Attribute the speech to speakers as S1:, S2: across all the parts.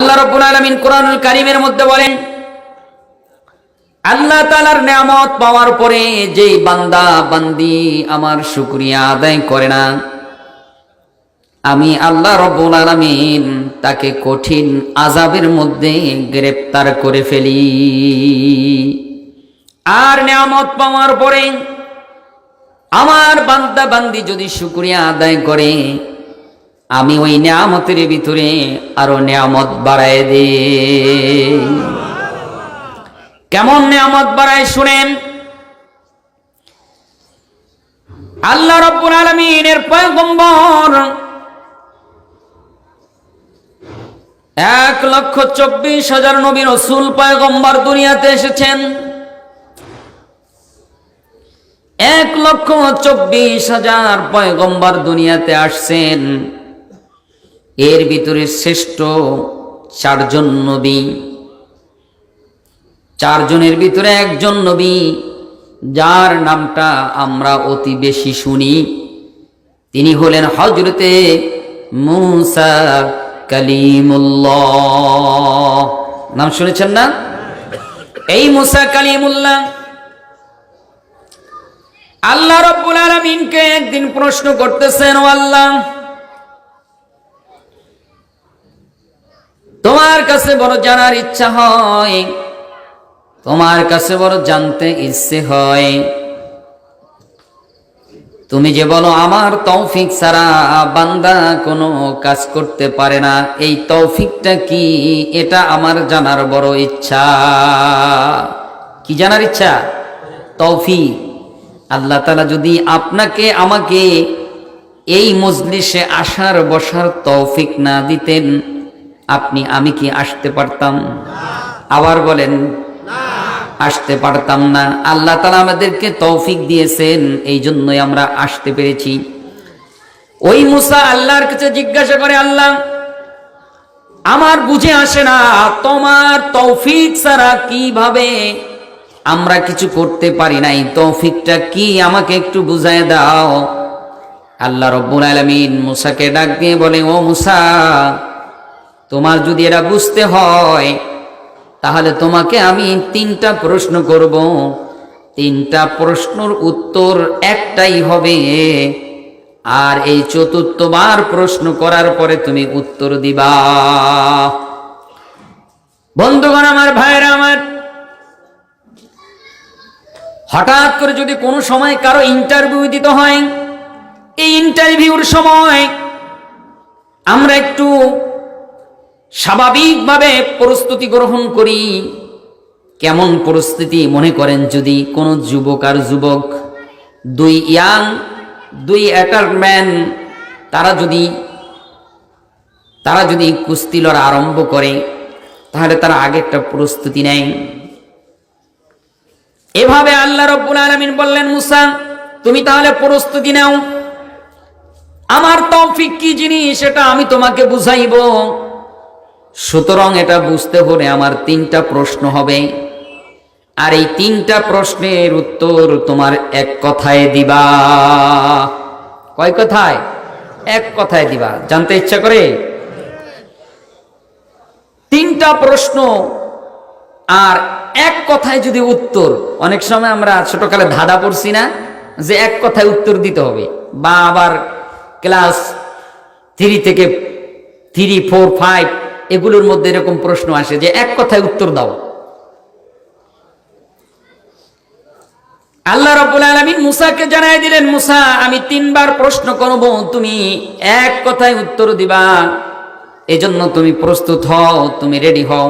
S1: আল্লাহ রাব্বুল আলামিন কোরআনুল কারীমের মধ্যে বলেন, আল্লাহ তাআলার নিয়ামত পাওয়ার পরে যে বান্দা বান্দি আমার শুকরিয়া আদায় করে না, আমি আল্লাহ রাব্বুল আলামিন তাকে কঠিন আযাবের মধ্যে গ্রেফতার করে ফেলি। আর নিয়ামত পাওয়ার পরে আমার বান্দা বান্দি যদি শুকরিয়া আদায় করে, আমি ওই নিয়ামতের ভিতরে আরো নিয়ামত বাড়ায় দেই। কেমন নিয়ামত বাড়ায় শুনেন। আল্লাহ রাব্বুল আলামিনের পয়গম্বর 1,24,000 নবী রাসূল পয়গম্বর দুনিয়াতে এসেছেন। 1,24,000 পয়গম্বর দুনিয়াতে আসছেন। এর ভিতরে শ্রেষ্ঠ 4 জন নবী, 4 জনের ভিতরে একজন নবী যার নামটা আমরা অতি বেশি শুনি, তিনি হলেন হযরতে মূসা কালিমুল্লাহ। নাম শুনেছেন না? এই মূসা কালিমুল্লাহ আল্লাহ রাব্বুল আলামিনকে একদিন প্রশ্ন করতেছেন, ও আল্লাহ, তোমার কাছে বড় জানার ইচ্ছা হয়, তোমার কাছে বড় জানতে ইচ্ছে হয়। তুমি যে বলো আমার তৌফিক ছাড়া বান্দা কোনো কাজ করতে পারে না, এই তৌফিকটা কি? এটা আমার জানার বড় ইচ্ছা। কি জানার ইচ্ছা? তৌফিক। আল্লাহ তাআলা যদি আপনাকে আমাকে এই মজলিসে আসার বসার তৌফিক না দিতেন, আমি কি আসতে পারতাম? আবার বলেন, আসতে পারতাম না। আল্লাহ তাআলা আমাদেরকে তৌফিক দিয়েছেন, এই জন্যই আমরা আসতে পেরেছি। ওই মূসা আল্লাহর কাছে জিজ্ঞাসা করে, আল্লাহ, আমার বুঝে আসে না, তোমার তৌফিক ছাড়া কিভাবে আমরা কিছু করতে পারি নাই, তৌফিকটা কি আমাকে একটু বুঝায় দাও। আল্লাহ রাব্বুল আলামিন মূসাকে ডাক দিয়ে বলে, ও মূসা, তোমার যদি এটা বুঝতে হয় তাহলে তোমাকে আমি 3টা প্রশ্ন করব। 3টা প্রশ্নের উত্তর একটাই হবে, আর এই 4বার প্রশ্ন করার পরে তুমি উত্তর দিবা। বন্ধুগণ আমার, ভাইরা আমার, হঠাৎ করে যদি কোনো সময় কারো ইন্টারভিউ দিতে হয়, এই ইন্টারভিউর সময় আমরা একটু স্বাভাবিকভাবে প্রস্তুতি গ্রহণ করি। কেমন প্রস্তুতি? মনে করেন যদি কোনো যুবক আর যুবক, 2 অ্যাটারম্যান, তারা যদি কুস্তি লড়া আরম্ভ করে, তাহলে তারা আগে একটা প্রস্তুতি নেয়। এভাবে আল্লাহ রাব্বুল আলামিন বললেন, মূসা, তুমি তাহলে প্রস্তুতি নাও। আমার তৌফিক কি জিনিস সেটা আমি তোমাকে বুঝাইব। সুতরাং এটা বুঝতে হলে আমার 3টা প্রশ্ন হবে, আর এই 3টা প্রশ্নের উত্তর তোমার এক কথায় দিবা। কয় কথায়? এক কথায় দিবা। জানতে ইচ্ছা করে? 3টা প্রশ্ন আর এক কথায় যদি উত্তর। অনেক সময় আমরা ছোটকালে ধাঁধা পড়ছি না, যে এক কথায় উত্তর দিতে হবে, বা আবার ক্লাস 3 থেকে 3, 4, 5 এগুলোর মধ্যে এরকম প্রশ্ন আসে যে এক কথায় উত্তর দাও। আল্লাহ রাব্বুল আলামিন মূসাকে জানাই দিলেন, মূসা, আমি 3বার প্রশ্ন করব, তুমি এক কথায় উত্তর দিবা, এজন্য তুমি প্রস্তুত হও, তুমি রেডি হও।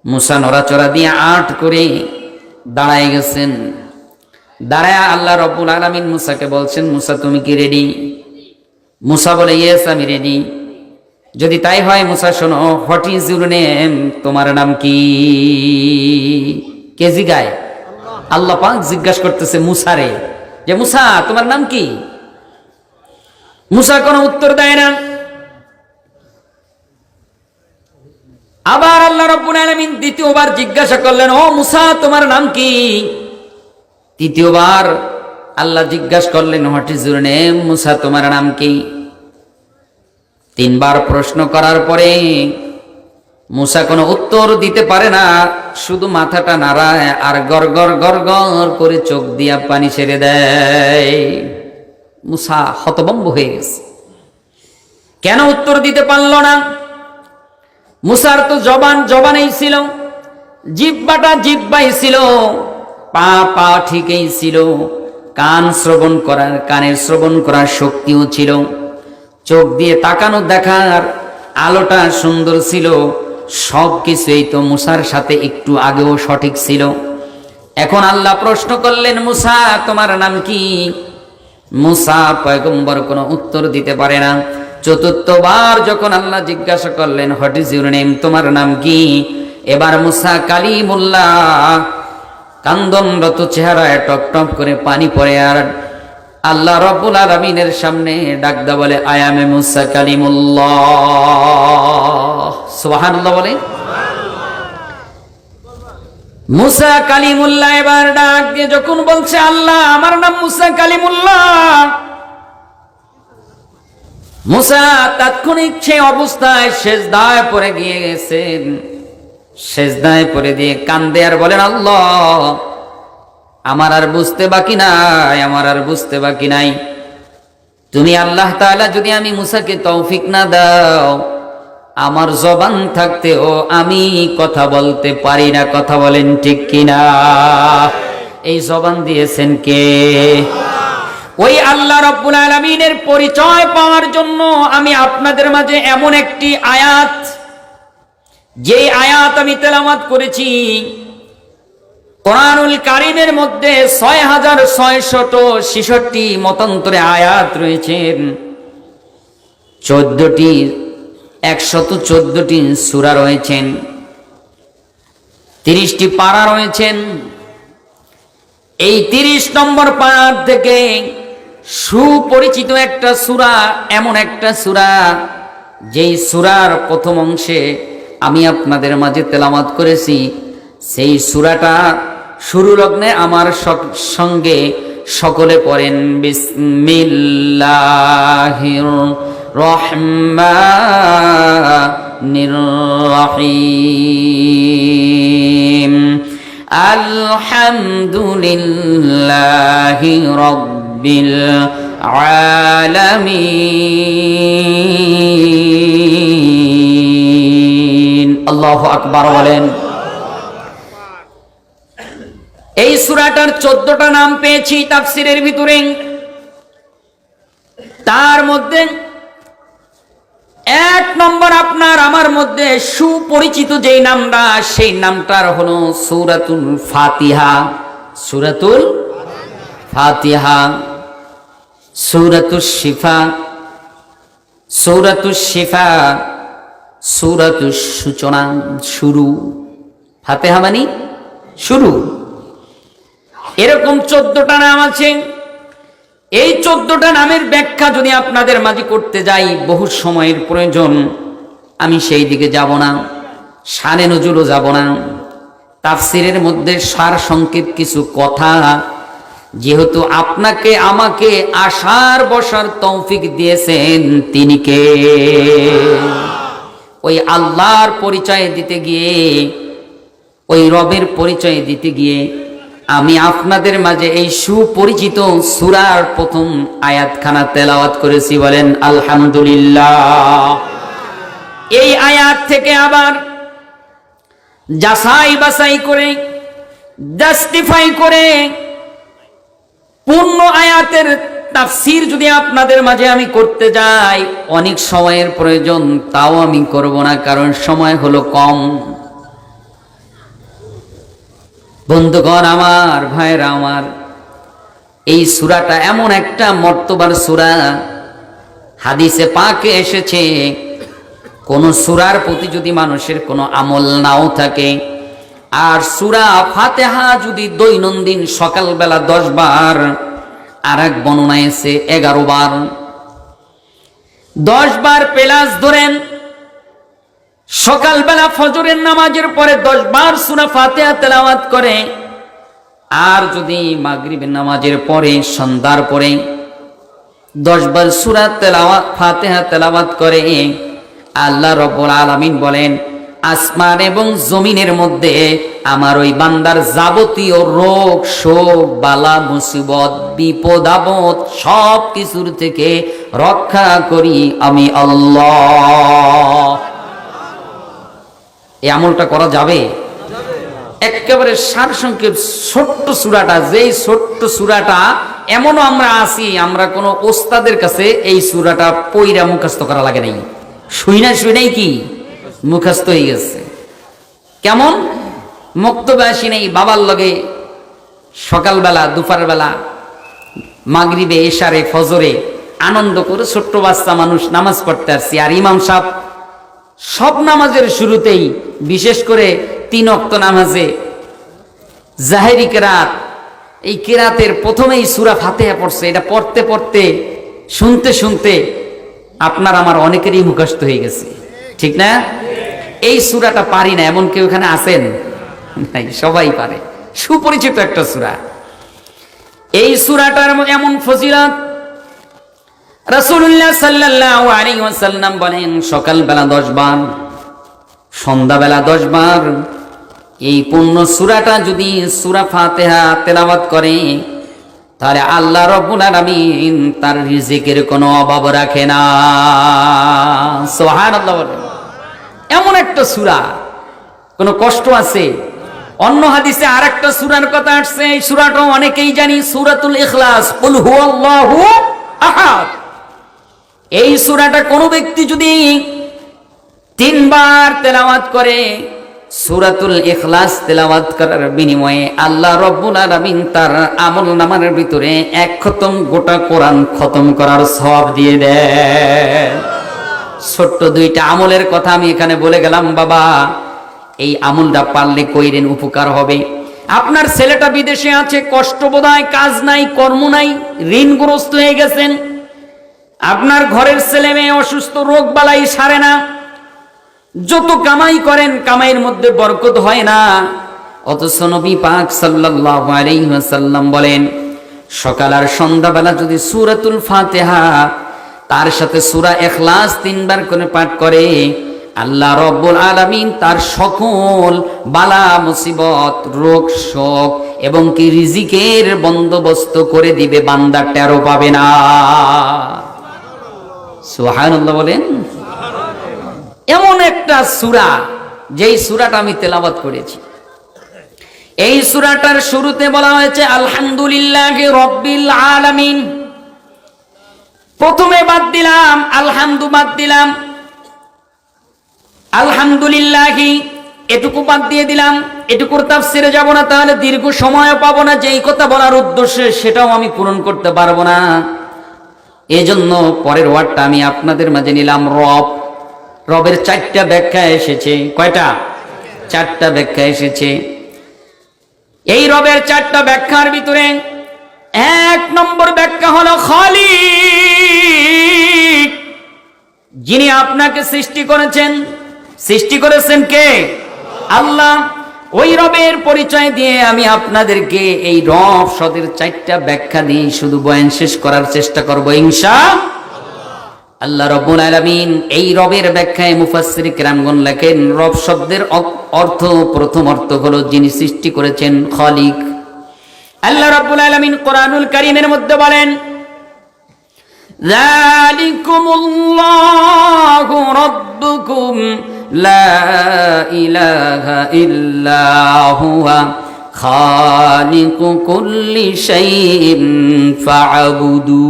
S1: মূসা নড়াচড়া দিয়ে 8 করে দাঁড়ায় গেছেন। দাঁড়ায় আল্লাহ রাব্বুল আলামিন মূসাকে বলছেন, মূসা, তুমি কি রেডি? মূসা বলে, ইয়েস, আমি রেডি। যদি তাই হয় মূসা, শোনো, হোয়াট ইজ ইউর নেম? তোমার নাম কি? কে জিগায়? আল্লাহ পাক জিজ্ঞাসা করতেছে মূসারে, যে মূসা, তোমার নাম কি? মূসা কোনো উত্তর দেয় না। আবার আল্লাহ রাব্বুল আলামিন 2য়বার জিজ্ঞাসা করলেন, ও মূসা, তোমার নাম কি? 3য়বার আল্লাহ জিজ্ঞাসা করলেন, what is your name? Musa, তোমার নাম কি? 3বার প্রশ্ন করার পরে মুসা কোনো উত্তর দিতে পারে না, শুধু মাথাটা নাড়ায় আর গর গর গর গর করে চোখ দিয়া পানি ছেড়ে দেয়। মুসা হতভম্ব হয়ে গেছে, কেন উত্তর দিতে পারল না? মুসার তো জবানেই ছিল, জিহ্বাটা জিহ্বাই ছিল, পা ঠিকই ছিল, কানের শ্রবণ করার শক্তিও ছিল, চোখ দিয়ে তাকানো দেখার আলোটা সুন্দর ছিল, সব কিছুই তো মুসার সাথে একটু আগেও সঠিক ছিল। এখন আল্লাহ প্রশ্ন করলেন, মুসা তোমার নাম কি? মুসা পয়গম্বর কোনো উত্তর দিতে পারে না। চতুর্থবার যখন আল্লাহ জিজ্ঞাসা করলেন, হোয়াট ইজ ইউর নেম, তোমার নাম কি? এবার মুসা কালিমুল্লাহ কান্দনরত চেহারায় টপ টপ করে পানি পড়ে আর আল্লাহ রব্বুল আলামিনের সামনে ডাকদা বলে, আই এম মুসা কালিমুল্লাহ। সুবহানাল্লাহ বলে। মুসা কালিমুল্লাহ এবার ডাক দিয়ে যখন বলছে, আল্লাহ আমার নাম মুসা কালিমুল্লাহ, মুসা তাৎক্ষণিক সে অবস্থায় সেজদায় পড়ে গিয়ে গেছেন। সেজদায় পড়ে দিয়ে কান্দে আর বলেন, আল্লাহ আমার আর বুঝতে বাকি নাই, তুমি আল্লাহ তাআলা যদি আমি মুসাকে তৌফিক না দাও, আমার জবান থাকতেও আমি কথা বলতে পারি না। কথা বলেন ঠিক কিনা? এই জবান দিয়েছেন কে? ওই আল্লাহ রাব্বুল আলামিনের পরিচয় পাওয়ার জন্য আমি আপনাদের মাঝে এমন একটি আয়াত, যে আয়াত আমি তেলাওয়াত করেছি, কোরআনুল কারীমের মধ্যে ৬৬৬৬ মতান্তরে আয়াত রয়েছেন, ১১৪টি সূরা রয়েছেন, ৩০টি পারা রয়েছেন। এই ৩০ নম্বর পারা থেকে সুপরিচিত একটা সূরা, এমন একটা সূরা যেই সূরার প্রথম অংশে আমি আপনাদের মাঝে তেলাওয়াত করেছি, সেই সূরাটা শুরু লগ্নে আমার সঙ্গে সকলে পড়েন, বিসমিল্লাহির রহমানির রহিম, আলহামদুলিল্লাহি রাব্বিল আলামিন। আল্লাহু আকবার বলেন। এই সূরাটার 14টা নাম পেয়েছি তাফসীরের ভিতরে। তার মধ্যে 1 নম্বর আপনার আমার মধ্যে সুপরিচিত যেই নামটা, সেই নামটার হলো সূরাতুল ফাতিহা। সূরাতুল ফাতিহা, সূরাতুশ শিফা, সূরাতুশ শিফা, সূরাতুশ সূচনা, শুরু। ফাতিহা মানে শুরু। এরকম 14টা নাম আছে। এই 14টা নামের ব্যাখ্যা যদি আপনাদের মাঝে করতে যাই, বহু সময়ের প্রয়োজন, আমি সেই দিকে যাব না, শানে নজুলও যাব না। তাফসীরের মধ্যে সার সংক্ষেপ কিছু কথা, যেহেতু আপনাকে আমাকে আসার বসার তৌফিক দিয়েছেন তিনি কে? ওই আল্লাহর পরিচয় দিতে গিয়ে, ওই রবের পরিচয় দিতে গিয়ে আমি আপনাদের মাঝে এই সুপরিচিত সূরার প্রথম আয়াতখানা তেলাওয়াত করেছি। বলেন আলহামদুলিল্লাহ। এই আয়াত থেকে আবার যাচাই বাছাই করে, জাস্টিফাই করে পূর্ণ আয়াতের তাফসীর যদি আপনাদের মাঝে আমি করতে যাই, অনেক সময়ের প্রয়োজন, তাও আমি করব না, কারণ সময় হলো কম। বন্ধুগণ আমার, ভাইরা আমার, এই সূরাটা এমন একটা মর্তবার সূরা, হাদিসে পাকে এসেছে, কোন সূরার প্রতি যদি মানুষের কোনো আমল নাও থাকে, আর সূরা ফাতিহা যদি দৈনন্দিন সকালবেলা 10 বার, আর এক বর্ণনায় এসে 11 বার, 10 বার প্লাস ধরেন, সকালবেলা ফজরের নামাজের পরে 10 বার সূরা ফাতিহা তেলাওয়াত করে, আর যদি মাগরিবের নামাজের পরে, সন্ধ্যার পরে 10 বার সূরা ফাতিহা তেলাওয়াত করে, আল্লাহ রাব্বুল আলামিন বলেন, আসমান এবং জমিনের মধ্যে আমার ওই বান্দার যাবতীয় রোগ শোক বালা মুসিবত বিপদ আপদ সব কিছুর থেকে রক্ষা করি আমি আল্লাহ। এই আমলটা করা যাবে? একেবারে সারসংক্ষেপ ছোট্ট সূরাটা, যেই ছোট্ট সূরাটা এমনও আমরা আছি, আমরা কোনো ওস্তাদের কাছে এই সূরাটা পইরা মুখস্থ করা লাগে নাই, শুই নাই কি মুখস্থ হয়ে গেছে। কেমন মক্তবে আসি নাই বাবার লগে সকালবেলা দুপুরবেলা মাগরিবে এশারে ফজরে আনন্দ করে ছোট্ট বাচ্চা মানুষ নামাজ পড়তে আসছি, আর ইমাম সাহেব সব নামাজের শুরুতেই বিশেষ করে 3 ওয়াক্ত নামাজে জাহেরি কেরাত, এই কেরাতের প্রথমেই সূরা ফাতিহা পড়ছে। এটা পড়তে পড়তে শুনতে শুনতে আপনার আমার অনেকেরই মুখস্থ হয়ে গেছে, ঠিক না? এই সূরাটা পারি না এমন কেউ এখানে আছেন? নাই, সবাই পারে, সুপরিচিত একটা সূরা। এই সূরাটার এমন ফজিলত, রাসূলুল্লাহ সাল্লাল্লাহু আলাইহি ওয়াসাল্লাম বলেন সকালবেলা 10 বার, সন্ধ্যাবেলা 10 বার এই পূর্ণ সূরাটা যদি সূরা ফাতিহা তেলাওয়াত করে তাহলে আল্লাহ রাব্বুল আলামিন তার রিজিকের কোনো অভাব রাখে না। সুবহানাল্লাহ বলেন। এমন একটা সূরা, কোনো কষ্ট আছে? অন্য হাদিসে আরেকটা সূরার কথা আসছে, এই সূরাটাও অনেকেই জানি, সূরাতুল ইখলাস, কুল হুয়াল্লাহু আহাদ। এই সূরাটা কোনো ব্যক্তি যদি 3 বার তেলাওয়াত করে, সূরাতুল ইখলাস তেলাওয়াত করার বিনিময়ে আল্লাহ রাব্বুল আলামিন তার আমলনামার ভিতরে 1 খতম গোটা কোরআন খতম করার সওয়াব দিয়ে দেয়। ছোট্ট 2টা আমলের কথা আমি এখানে বলে গেলাম, বাবা এই আমলটা পারলে কইরেন, উপকার হবে। আপনার ছেলেটা বিদেশে আছে, কষ্ট বোধহয়, কাজ নাই কর্ম নাই, ঋণগ্রস্ত হয়ে গেছেন। আপনার ঘরের ছেলে মেয়ে অসুস্থ, রোগ বালাই সারে না, যত কামাই করেন কামাইয়ের মধ্যে বরকত হয় না। অথচ নবী পাক সাল্লাল্লাহু আলাইহি ওয়াসাল্লাম বলেন সকাল আর সন্ধ্যাবেলা যদি সূরাতুল ফাতিহা তার সাথে সূরা ইখলাস 3 বার করে পাঠ করে, আল্লাহ রাব্বুল আলামিন তার সকল বালা মুসিবত রোগ শোক এবং কি রিজিকের বন্দোবস্ত করে দিবে, বান্দা টেরও পাবে না। সুবহানাল্লাহ বলেন। এমন একটা সূরা, যেই সূরাটা আমি তেলাওয়াত করেছি, এই সূরাটার শুরুতে বলা হয়েছে আলহামদুলিল্লাহি রাব্বিল আলামিন। প্রথমে বাদ দিলাম, আলহামদু বাদ দিলাম, আলহামদুলিল্লাহি এটুকু বাদ দিয়ে দিলাম। এটুকুর তাফসিরে যাব না, তাহলে দীর্ঘ সময়ও পাবো না, যেই কথা বলার উদ্দেশ্যে সেটাও আমি পূরণ করতে পারবো না। এজন্য পরের ওয়ার্ডটা আমি আপনাদের মাঝে নিলাম রব। রবের 4টা ব্যাখ্যা এসেছে। কয়টা? 4টা ব্যাখ্যা এসেছে। এই রবের 4টা ব্যাখ্যার ভিতরে 1 নম্বর ব্যাখ্যা হলো খালিক, যিনি আপনাকে সৃষ্টি করেছেন। সৃষ্টি করেছেন কে? আল্লাহ। ওই রবের পরিচয় দিয়ে আমি আপনাদেরকে এই রব শব্দের 4টা ব্যাখ্যা দিয়ে শুধু বয়ান শেষ করার চেষ্টা করব ইনশাআল্লাহ। আল্লাহ রাব্বুল আলামিন এই রবের ব্যাখ্যায় মুফাসসির কিরামগণ লেখেন রব শব্দের অর্থ, প্রথম অর্থ হলো যিনি সৃষ্টি করেছেন, খালিক। আল্লাহ রাব্বুল আলামিন কোরআনুল কারীমের মধ্যে বলেন যালিকুমুল্লাহু রাব্বুকুম লা ইলাহা ইল্লা হুয়া খালিকু কুল্লি শাইইন ফা'বুদু।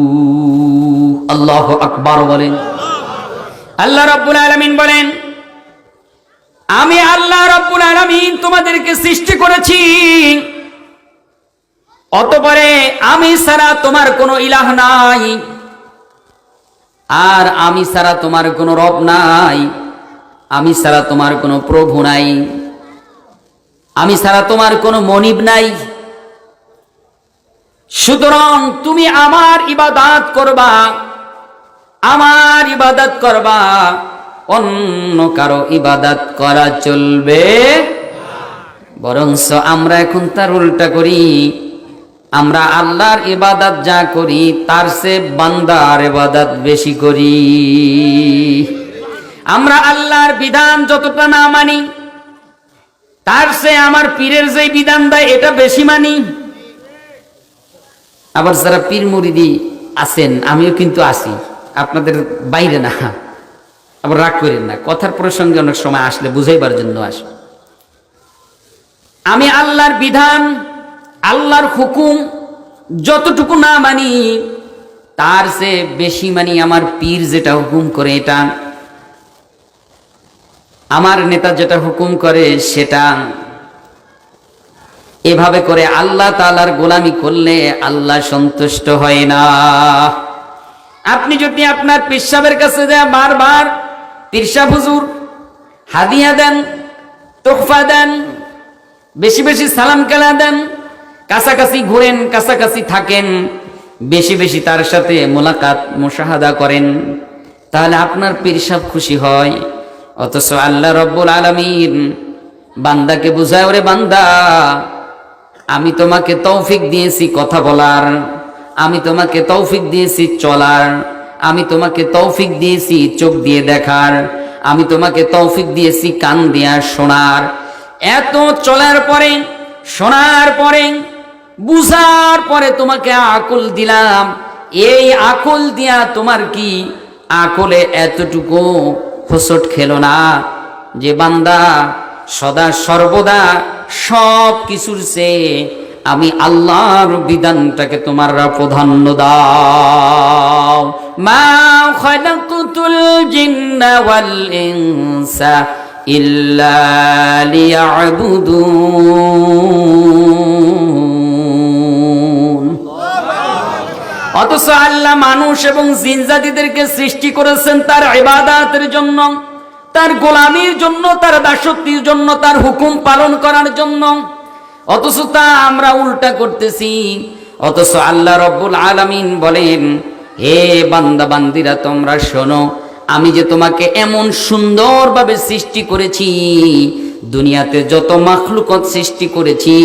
S1: আল্লাহু আকবার বলেন। আল্লাহ রাব্বুল আলামিন বলেন আমি আল্লাহ রাব্বুল আলামিন তোমাদেরকে সৃষ্টি করেছি, অতঃপরে আমি ছাড়া তোমার কোনো ইলাহ নাই, আর আমি ছাড়া তোমার কোনো রব নাই, আমি ছাড়া তোমার কোনো প্রভু নাই, আমি ছাড়া তোমার কোনো মনিব নাই। সুতরাং তুমি আমার ইবাদত করবা, আমার ইবাদত করবা, অন্য কারো ইবাদত করা চলবে। বরঞ্চ আমরা এখন তার উল্টা করি, আমরা আল্লাহর ইবাদত যা করি তার চেয়ে বান্দার ইবাদত বেশি করি। আমরা আল্লাহর বিধান যতটা না মানি, তার চেয়ে আমার পীরের যে বিধান দেয় এটা বেশি মানি। আবার যারা পীর মুরিদি আছেন, আমিও কিন্তু আছি, আপনাদের বাইরে না, আবার রাগ করেন না, কথার প্রসঙ্গে অনেক সময় আসলে বুঝাইবার জন্য আসে। আমি আল্লাহর বিধান, আল্লাহর হুকুম যতটুকু না মানি, তার চেয়ে বেশি মানি আমার পীর যেটা হুকুম করে এটা, আমার নেতা যেটা হুকুম করে সেটা। এভাবে করে আল্লাহ তাআলার গোলামি করলে আল্লাহ সন্তুষ্ট হয় না। আপনি যদি আপনার পীর সাহেবের কাছে যায় বারবার, পীর সাহেব হুজুর হাদিয়া দেন, তোহফা দেন, বেশি বেশি সালাম কালা দেন, কাছাকাছি ঘুরেন, কাছাকাছি থাকেন, বেশি বেশি তার সাথে মোলাকাত মুশাহাদা করেন, তাহলে আপনার পীর সাহেব খুশি হয়। অথচ আল্লাহ রব্বুল আলামিন বান্দাকে বুঝায়, ওরে বান্দা, আমি তোমাকে তৌফিক দিয়েছি কথা বলার, আমি তোমাকে তৌফিক দিয়েছি চলার, আমি তোমাকে তৌফিক দিয়েছি চোখ দিয়ে দেখার, আমি তোমাকে তৌফিক দিয়েছি কান দিয়ে শোনার। এত চলার পরে, শোনার পরে, বুঝার পরে তোমাকে আকল দিলাম। এই আকল দিয়া তোমার কি আকলে এতটুকু হোঁচট খেলো না যে বান্দা সদা সর্বদা সব কিছুর চেয়ে আমি আল্লাহর বিধানটাকে তোমার প্রাধান্য দাও। মা খালাকতুল জিন্না ওয়াল ইনসা ইল্লা লিয়াবুদুন। অথচ আল্লাহ মানুষ এবং জিন জাতিদেরকে সৃষ্টি করেছেন তার ইবাদতের জন্য, তার গোলামির জন্য, তার দাসত্বের জন্য, তার হুকুম পালন করার জন্য। অথচ তা আমরা উল্টা করতেছি। অথচ আল্লাহ রব্বুল আলামিন বলেন, হে বান্দা বান্দিরা তোমরা শোনো, আমি যে তোমাকে এমন সুন্দরভাবে সৃষ্টি করেছি, দুনিয়াতে যত মাখলুকত সৃষ্টি করেছি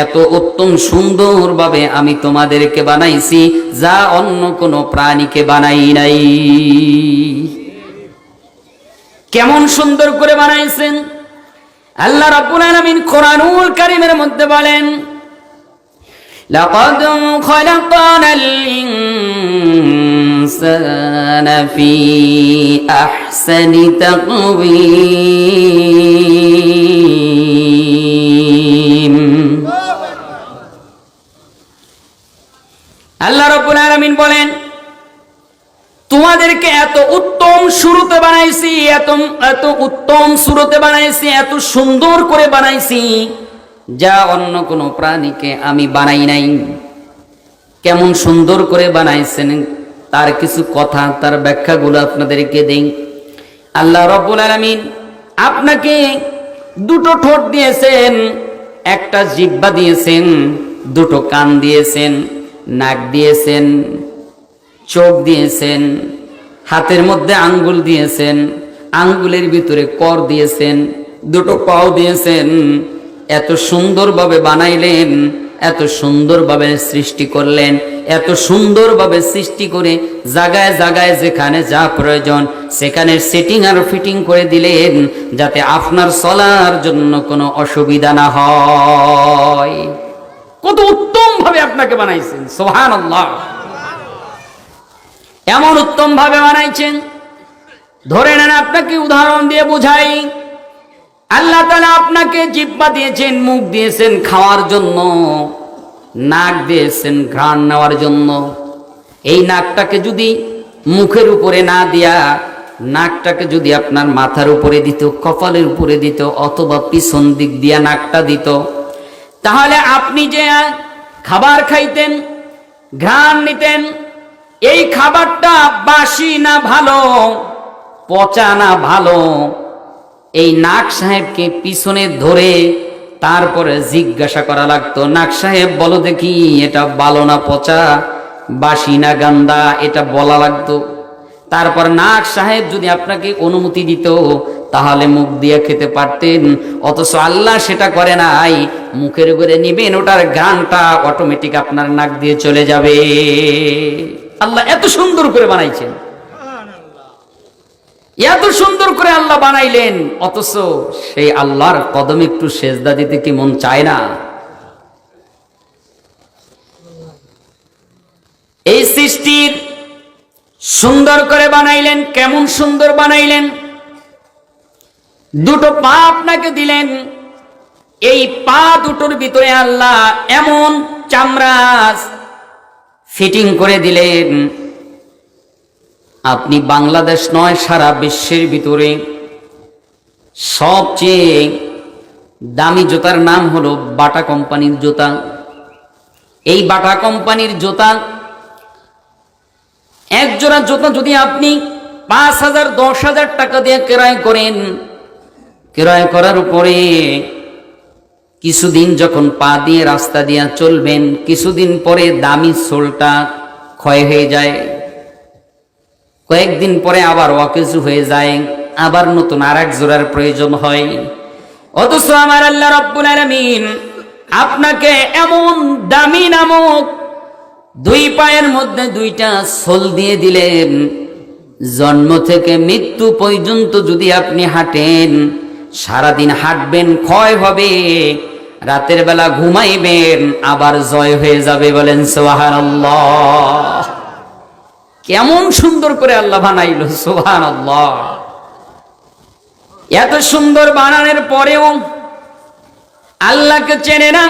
S1: এত উত্তম সুন্দরভাবে আমি তোমাদেরকে বানাইছি, যা অন্য কোনো প্রাণীকে বানাই নাই। কেমন সুন্দর করে বানাইছেন আল্লাহ রাব্বুল আলামিন কোরআনুল কারীমের মধ্যে বলেন, লাকাদ খালাকানাল ইনসানা ফি আহসানি তাকওয়িম। আল্লাহ রাব্বুল আলামিন বলেন, তোমাদেরকে এত উত্তম সুরতে বানাইছি, এত উত্তম সুরতে বানাইছি, এত সুন্দর করে বানাইছি, যা অন্য কোনো প্রাণীকে আমি বানাই নাই। কেমন সুন্দর করে বানাইছেন তার কিছু কথা, তার ব্যাখ্যাগুলো আপনাদেরকে দেই। আল্লাহ রাব্বুল আলামিন আপনাকে দুটো ঠোঁট দিয়েছেন, একটা জিহ্বা দিয়েছেন, দুটো কান দিয়েছেন, নাক দিয়েছেন, চোখ দিয়েছেন, হাতের মধ্যে আঙ্গুল দিয়েছেন, আঙ্গুলের ভিতরে কর দিয়েছেন, দুটো পাও দিয়েছেন। এত সুন্দরভাবে বানাইলেন, এত সুন্দরভাবে সৃষ্টি করলেন, এত সুন্দরভাবে সৃষ্টি করে জায়গায় জায়গায় যেখানে যা প্রয়োজন সেখানে সেটিং আর ফিটিং করে দিলেন, যাতে আপনার চলার জন্য কোনো অসুবিধা না হয়। কত উত্তম ভাবে আপনাকে বানাইছেন, সুবহানাল্লাহ। এমন উত্তম ভাবে বানাইছেন, ধরে নেন আপনাকে উদাহরণ দিয়ে বুঝাই। আল্লাহ তাআলা আপনাকে জিহ্বা দিয়েছেন, মুখ দিয়েছেন খাওয়ার জন্য, নাক দিয়েছেন ঘ্রাণ নেওয়ার জন্য। এই নাকটাকে যদি মুখের উপরে না দিয়া, নাকটাকে যদি আপনার মাথার উপরে দিত, কপালের উপরে দিত, অথবা পিছন দিক দিয়া নাকটা দিত, তাহলে আপনি যে খাবার খাইতেন, ঘ্রাণ নিতেন, এই খাবারটা বাসি না ভালো, পচা না ভালো, এই নাক সাহেবকে পিছনে ধরে তারপরে জিজ্ঞাসা করা লাগতো, নাক সাহেব বলো দেখি এটা ভালো না পচা, বাসি না গান্দা, এটা বলা লাগতো। তারপর নাক সাহেব যদি আপনাকে অনুমতি দিত তাহলে মুখ দিয়ে খেতে পারতেন। অথচ আল্লাহ সেটা করে নাই, মুখের উপরে নিবেন, ওটার ঘ্রাণটা অটোমেটিক আপনার নাক দিয়ে চলে যাবে। আল্লাহ এত সুন্দর করে বানাইছেন। এত সুন্দর করে আল্লাহ বানাইলেন, অথচ সেই আল্লাহর কদমে একটু সেজদা দিতে কি মন চায় না? এই সৃষ্টির সুন্দর করে বানাইলেন। কেমন সুন্দর বানাইলেন! দুটো পা আপনাকে দিলেন, এই পা দুটোর ভিতরে আল্লাহ এমন চামড়া ফিটিং করে দিলেন, আপনি বাংলাদেশ নয় সারা বিশ্বের ভিতরে সবচেয়ে দামি জুতার নাম হলো বাটা কোম্পানির জুতা। এই বাটা কোম্পানির জুতা, এক জোড়া জুতা যদি আপনি 5,000 10,000 টাকা দিয়ে ক্রয় করেন, ক্রয় করার উপরে কিছুদিন যখন পা দিয়ে রাস্তা দিয়ে চলবেন, কিছুদিন পরে দামি সোলটা ক্ষয় হয়ে যায়, কয়েকদিন পরে আবার অকেজু হয়ে যায়, আবার নতুন আর এক জোড়ার প্রয়োজন হয়। অথচ আমার আল্লাহ রাব্বুল আলামিন আপনাকে এমন দামি নামক দুই পায়ের মধ্যে দুইটা সোল দিয়ে দিলেন, জন্ম থেকে মৃত্যু পর্যন্ত যদি আপনি হাঁটেন, সারাদিন হাঁটবেন, ক্ষয় হবে, রাতের বেলা ঘুমাইবেন, আবার জয় হয়ে যাবে। বলেন সুবহানাল্লাহ। কেমন সুন্দর করে আল্লাহ বানাইল, সুবহানাল্লাহ। এত সুন্দর বানানোর পরেও আল্লাহকে চেনে না,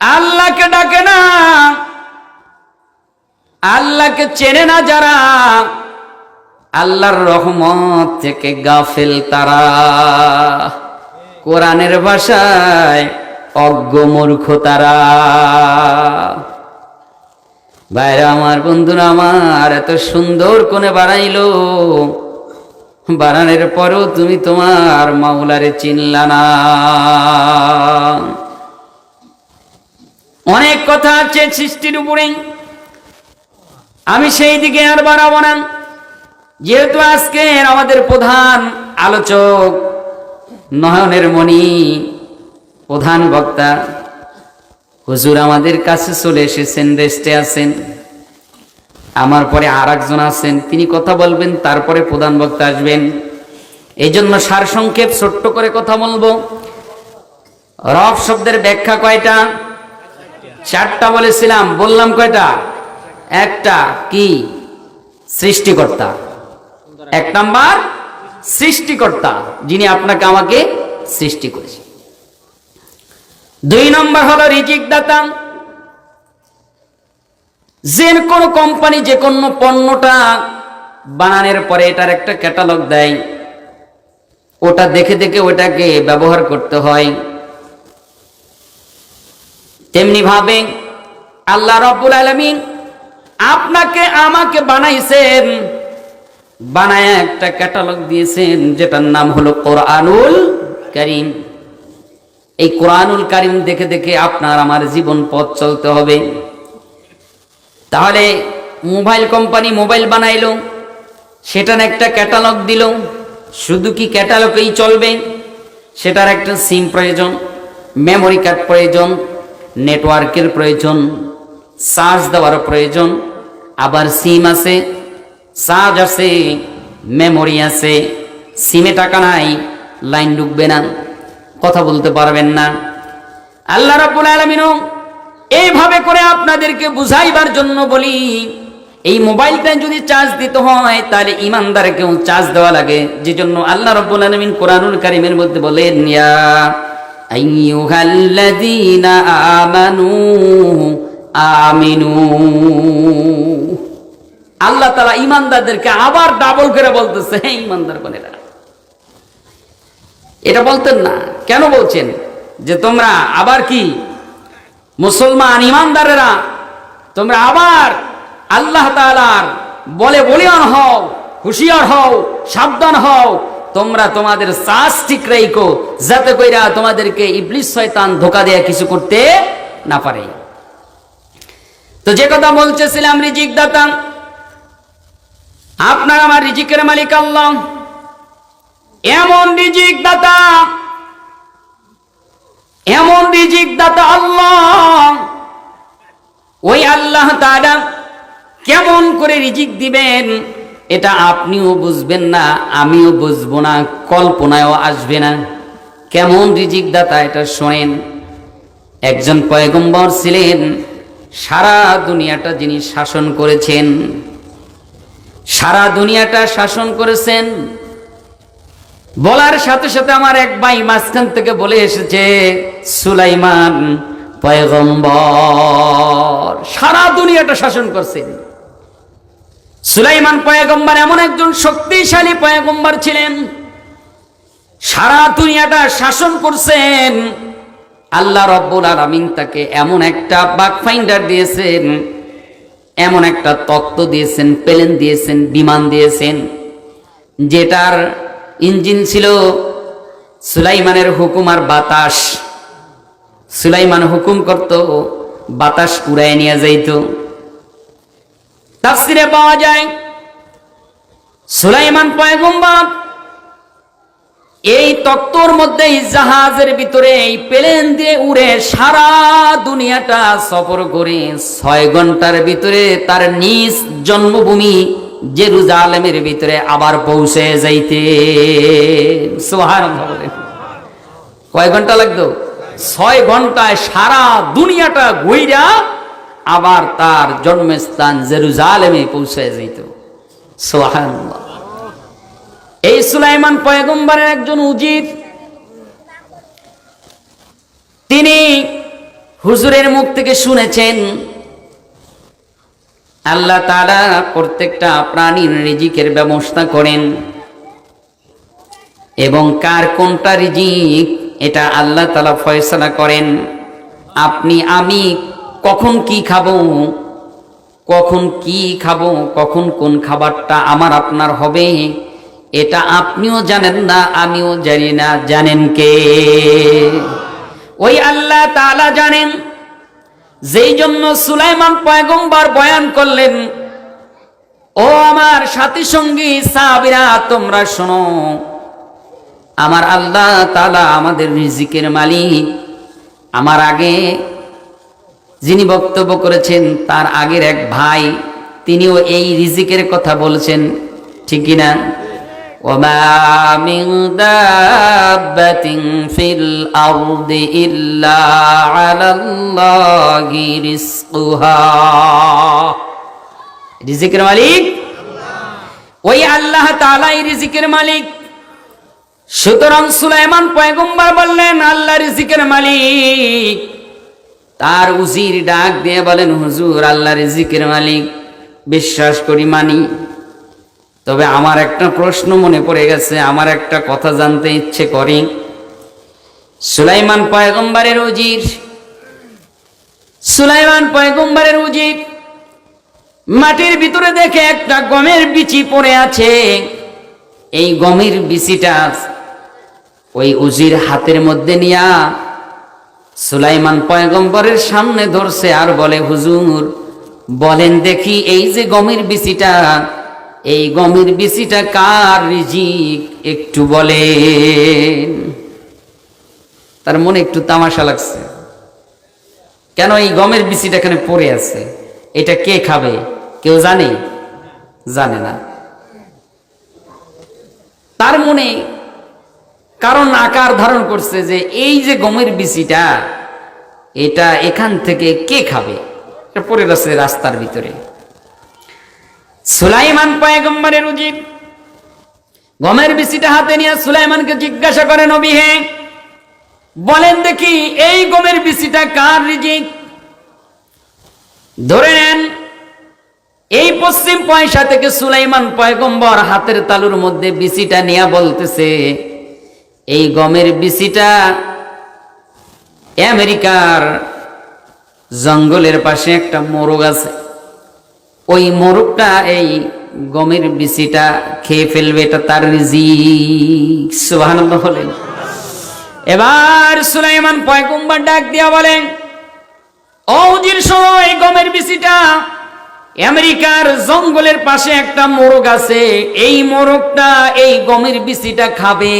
S1: আল্লাহকে ডাকে না, আল্লাহকে চেনে না যারা, আল্লাহর রহমত থেকে গাফেল তারা, কোরআনের ভাষায় অজ্ঞ মূর্খ তারা। ভাইরা আমার, বন্ধুরা আমার, এত সুন্দর কোনে বানাইলো, বানানোর পরেও তুমি তোমার মাওলারে চিনলা না। অনেক কথা আছে সৃষ্টির উপরে, আমি সেই দিকে আর বাড়াবো না, যেহেতু আজকে আমাদের প্রধান আলোচক, নয়নের মণি, প্রধান বক্তা হুজুর আমাদের কাছে চলে এসেছেন, রেস্টে আছেন। আমার পরে আর একজন আছেন, তিনি কথা বলবেন, তারপরে প্রধান বক্তা আসবেন। এই জন্য সারসংক্ষেপ ছোট্ট করে কথা বলবো। রব শব্দের ব্যাখ্যা কয়টা? 4টা বলেছিলাম, বললাম কয়টা? একটা কি? সৃষ্টিকর্তা। 1 নাম্বার সৃষ্টিকর্তা, যিনি আপনাকে আমাকে সৃষ্টি করেছে। 2 নম্বর হলো রিজিক দাতা। যে কোনো কোম্পানি যে কোনো পণ্যটা বানানোর পরে এটার একটা ক্যাটালগ দেয়, ওটা দেখে দেখে ওটাকে ব্যবহার করতে হয়। তেমনি ভাবে আল্লাহ রাব্বুল আলামিন আপনাকে আমাকে বানাইছেন, বানায় একটা ক্যাটালগ দিয়েছেন, যেটার নাম হলো কোরআনুল কারীম। এই কোরআনুল কারীম দেখে দেখে আপনার আমার জীবন পথ চলতে হবে। তাহলে মোবাইল কোম্পানি মোবাইল বানাইলো, সেটার একটা ক্যাটালগ দিল, শুধু কি ক্যাটালগেই চলবে? সেটার একটা সিম প্রয়োজন, মেমোরি কার্ড প্রয়োজন, নেটওয়ার্কের প্রয়োজন, চার্জ দেওয়ার প্রয়োজন, আবার সিম আছে, চার্জ আছে, মেমোরি আছে। সিমে টাকা নাই, লাইন ঢুকবে না, কথা বলতে পারবেন না। আল্লাহ রাব্বুল আলামিন এইভাবে করে আপনাদেরকে বুঝাইবার জন্য বলি, এই মোবাইলটা যদি চার্জ দিতে হয় তাহলে ইমানদারকেও চার্জ দেওয়া লাগে। যে জন্য আল্লাহ রাব্বুল আলামিন কোরআনুল কারীমের মধ্যে বলেন, ইয়া আইয়ুহাল্লাযীনা আমানু আমিনু। আল্লাহ তাআলা ইমানদারদেরকে আবার ডাবল করে বলতেছে, হে ইমানদার বোনেরা। এটা বলতেন না, কেন বলছেন? যে তোমরা আবার কি মুসলমান ইমানদারেরা, তোমরা আবার আল্লাহ তাআলার বলে বলিয়ান হও, হুঁশিয়ার হও, সাবধান হও, তোমরা তোমাদের চাষ ঠিক রাখো, যাতে কইরা তোমাদেরকে ইবলিস শয়তান ধোঁকা দেয়া কিছু করতে না পারে। তো যে কথা বলতেছিলাম, রিজিক দাতা, আপনার আমার রিজিকের মালিক আল্লাহ। এমন রিজিক দাতা, এমন রিজিক দাতা আল্লাহ। ওই আল্লাহ তাআলা কেমন করে রিজিক দিবেন, এটা আপনিও বুঝবেন না, আমিও বুঝবো না, কল্পনায়ও আসবে না। কেমন রিজিক দাতা এটা শোনেন। একজন পয়গম্বর ছিলেন, সারা দুনিয়াটা যিনি শাসন করেছেন, সারা দুনিয়াটা শাসন করেছেন। বলার সাথে সাথে আমার এক ভাই মাঝখান থেকে বলে এসেছে, সুলাইমান পয়গম্বর সারা দুনিয়াটা শাসন করছেন। সুলাইমান পয়গম্বর এমন একজন শক্তিশালী পয়গম্বর ছিলেন, সারা দুনিয়াটা শাসন করছেন। আল্লাহ রব্বুল আলামিন তাকে এমন একটা বাক ফাইন্ডার দিয়েছেন, এমন একটা তত্ত্ব দিয়েছেন, প্লেন দিয়েছেন, বিমান দিয়েছেন, যেটার ইঞ্জিন ছিল সুলাইমানের হুকুম আর বাতাস। সুলাইমান হুকুম করত, বাতাস উড়ায় নিয়ে যাইত। তাফসিরে পাওয়া যায় সুলাইমান পয়গম্বর এই তত্ত্বর মধ্যে জাহাজের ভিতরে এই প্লেন দিয়ে উড়ে সারা দুনিয়াটা সফর করে 6 ঘন্টার ভিতরে তার নিজ জন্মভূমি জেরুজালেমের ভিতরে আবার পৌঁছে যাইতে। সুবহানাল্লাহ বলেন। কয় ঘন্টা লাগতো? 6 ঘন্টায় সারা দুনিয়াটা ঘুইরা আবার তার জন্মস্থান জেরুজালেমে পৌঁছে যাইত। সুবহানাল্লাহ। এই সুলাইমান পয়গম্বরের একজন উজির, তিনি হুজুরের মুখ থেকে শুনেছেন আল্লাহ তাআলা প্রত্যেকটা প্রাণীর রিজিকের ব্যবস্থা করেন এবং কার কোনটা রিজিক এটা আল্লাহ তাআলা ফয়সালা করেন। আপনি আমি কখন কি খাবো, কখন কি খাবো, কখন কোন খাবারটা আমার আপনার হবে, এটা আপনিও জানেন না, আমিও জানি না। জানেন কে? ওই আল্লাহ তাআলা জানেন। যেই জন্য সুলাইমান পয়গম্বর বয়ান করলেন, ও আমার সাথী সঙ্গী সাহাবীরা, তোমরা শোনো, আমার আল্লাহ তাআলা আমাদের রিজিকের মালিক। আমার আগে যিনি বক্তব্য করেছেন তার আগের এক ভাই, তিনিও এই রিজিকের কথা বলছেন, ঠিক কিনা? وما من دابة في الأرض إلا على الله رزقها। রিজিকের মালিক ওই আল্লাহ তাআলাই রিজিকের মালিক। সুতরাং সুলাইমান পয়গম্বর বললেন আল্লাহ রিজিকের মালিক। তার উজির ডাক দিয়ে বলেন, হুজুর আল্লাহ রিজিকের মালিক বিশ্বাস করি, মানি, তবে আমার একটা প্রশ্ন মনে পড়ে গেছে, আমার একটা কথা জানতে ইচ্ছে করি। সুলাইমান পয়গম্বরের উজির মাটির ভিতরে দেখে একটা গমের বিচি পড়ে আছে। এই গমের বিচিটা ওই উজির হাতের মধ্যে নিয়া সুলাইমান পয়গম্বরের সামনে ধরছে আর বলে, হুজুর বলেন দেখি, এই যে গমের বিচিটা, এই গমের বিচিটা কার রিজিক একটু বলেন। তার মনে একটু তামাশা লাগছে, কেন এই গমের বিচিটা এখানে পড়ে আছে, এটা কে খাবে? কেউ জানে? জানে না। তার মনে কারণ আকার ধারণ করছে যে এই যে গমের বিচিটা, এটা এখান থেকে কে খাবে? এটা পড়ে আছে রাস্তার ভিতরে। সুলাইমান পয়গম্বরের উজির গমের বিচিটা হাতে নিয়ে সুলাইমানকে জিজ্ঞাসা করে, নবী হে, বলেন দেখি এই গমের বিচিটা কার রিজিক? ধরে নেন এই পশ্চিম পয়সা থেকে সুলাইমান পয়গম্বর হাতের তালুর মধ্যে বিচিটা নিয়ে বলতেছে, এই গমের বিচিটা আমেরিকার জঙ্গলের পাশে একটা মোরগ আছে, ওই মোরগটা এই গমের বিচিটা খেয়ে ফেলবে, এটা তার রিজিক। সুবহানাল্লাহ বলেন। এবার সুলাইমান পয়গম্বর ডাক দিয়া বলেন, ও উজির শোনো, এই গমের বিচিটা আমেরিকার জঙ্গলের পাশে একটা মোরগ আছে, এই মোরগটা এই গমের বিচিটা খাবে।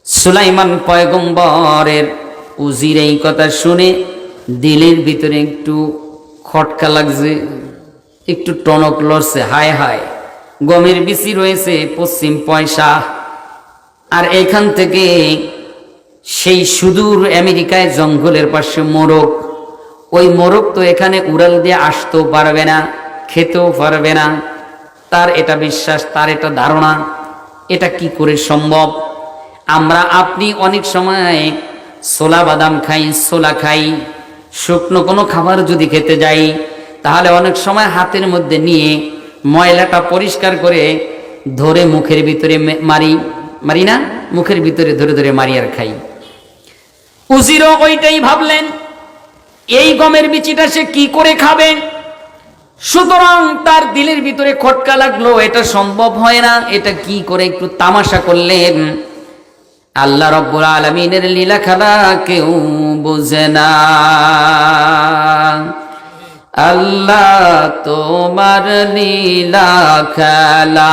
S1: সুলাইমান পয়গম্বরের উজির এই কথা শুনে দিলের ভিতরে একটু খটকা লাগছে, একটু টনক লড়ছে। হায় হায়, গমের বিচি রয়েছে পশ্চিম পয়সা, আর এখান থেকে সেই সুদূর আমেরিকায় জঙ্গলের পাশে মোরগ, ওই মোরগ তো এখানে উড়াল দিয়ে আসতেও পারবে না, খেতেও পারবে না। তার এটা বিশ্বাস, তার এটা ধারণা। এটা কি করে সম্ভব? আমরা আপনি অনেক সময় ছোলা বাদাম খাই, ছোলা খাই, শুকনো কোনো খাবার যদি খেতে যাই তাহলে অনেক সময় হাতের মধ্যে নিয়ে ময়লাটা পরিষ্কার করে ধরে মুখের ভিতরে মারি না, মুখের ভিতরে ধরে ধরে মারি আর খাই। উজিরও ওইটাই ভাবলেন, এই গমের বিচিটা সে কি করে খাবে। সুতরাং তার দিলের ভিতরে খটকা লাগলো, এটা সম্ভব হয় না, এটা কি করে একটু তামাশা করলেন। আল্লাহ রাব্বুল আলামিনের লীলা খেলা কেউ বোঝে না। আল্লাহ তোমার লীলা খেলা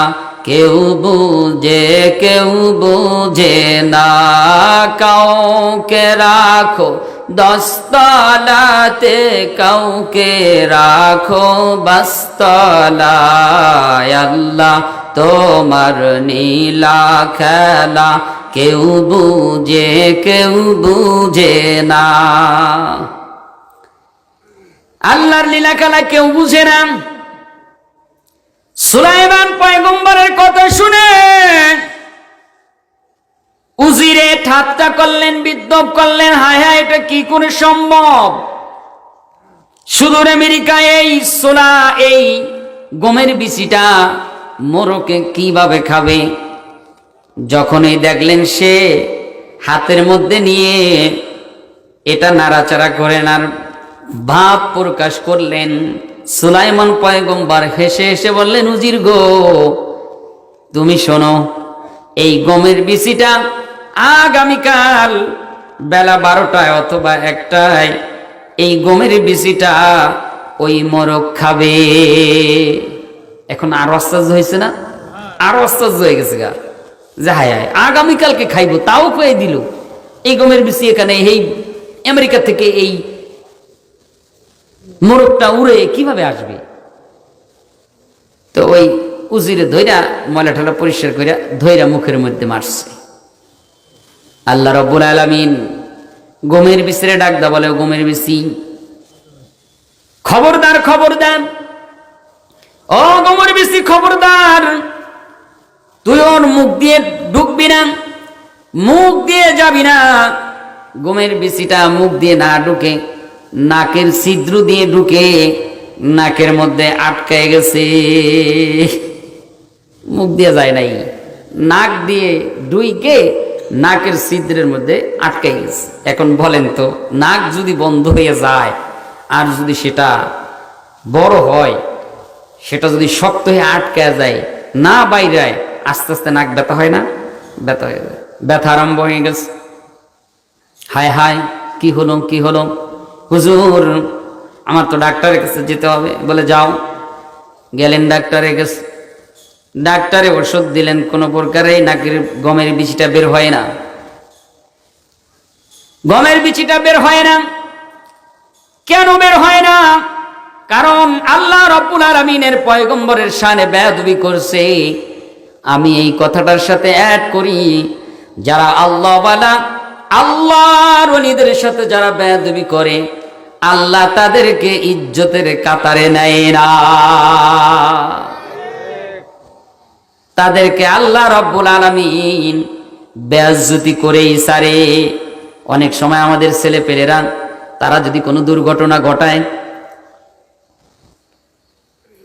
S1: কেউ বুঝে না। কাউকে রাখো 10 তলাতে, কাউকে রাখো 22 তলায়। আল্লাহ তোমার নীলা খেলা কেউ বুঝে না। আল্লাহর লীলা খেলা কেউ বুঝে না। সুলাইমান পয়গম্বরের কথা শুনে উজিরে ঠাট্টা করলেন, বিদ্রুপ করলেন, হায় হায় এটা কি করে সম্ভব। সুদূর আমেরিকায় এই সোলা, এই গমের বিচিটা মোরকে কিভাবে খাবে। যখনই দেখলেন সে হাতের মধ্যে নিয়ে এটা নাড়াচাড়া করেন আর ভাব প্রকাশ করলেন, সুলাইমান পয়গম্বর হেসে হেসে বললেন, উজির গো, তুমি শোনো, এই গমের বিচিটা আগামীকাল বেলা 12টায় অথবা 1টায় এই গমের বিচিটা ওই মোরগ খাবে। এখন আরো আশ্চর্য হয়েছে না? আরো আশ্চর্য হয়ে গেছে গা, যে হায় হায় আগামীকালকে খাইবো, তাও কয়ে দিল। এই গমের বিচি এখানে এই আমেরিকা থেকে এই মোরগটা উড়ে কিভাবে আসবে? তো ওই উজিরে ধইরা ময়লা ঠেলা পরিষ্কার করে ধইরা মুখের মধ্যে মারছে। আল্লাহ রাব্বুল আলামিন গমের বিচিরে ডাক দা বলে, গমের বিচি, খবরদার খবরদার, ও গমের বিচি খবরদার, তুই ওর মুখ দিয়ে ঢুকবি না, মুখ দিয়ে যাবি না। গমের বিচিটা মুখ দিয়ে না ঢুকে নাকের ছিদ্র দিয়ে ঢুকে নাকের মধ্যে আটকায় গেছে। মুখ দিয়ে যায় নাই, নাক দিয়ে ঢুকে নাকের ছিদ্রের মধ্যে আটকায় গেছে। এখন বলেন তো, নাক যদি বন্ধ হয়ে যায় আর যদি সেটা বড় হয়, সেটা যদি শক্ত হয়ে আটকায় যায়, না বাইরে আস্তে আস্তে নাক ব্যথা হয় না? ব্যথা হয়ে যায়, ব্যথা আরম্ভ হয়ে গেছে। হায় হায় কি হলো কি হলো, হুজুর আমার তো ডাক্তারের কাছে যেতে হবে। বলে যাও। গেলেন ডাক্তারের কাছে, ডাক্তারে ওষুধ দিলেন, কোনো প্রকারে নাকের গমের বিচিটা বের হয় না। গমের বিচিটা বের হয় না। কেন বের হয় না? কারণ আল্লাহ রাব্বুল আলামিনের পয়গম্বরের শানে বেয়াদবি করছে। আমি এই কথাটার সাথে অ্যাড করি, যারা আল্লাহওয়ালা, আল্লাহর ওলিদের সাথে যারা বেয়াদবি করে, আল্লাহ তাদেরকে ইজ্জতের কাতারে নেয় না। তাদেরকে আল্লাহ রাব্বুল আলামিন বেয়াজ্জতি করেই সারে। অনেক সময় আমাদের ছেলেপেলেরা তারা যদি কোনো দুর্ঘটনা ঘটায়,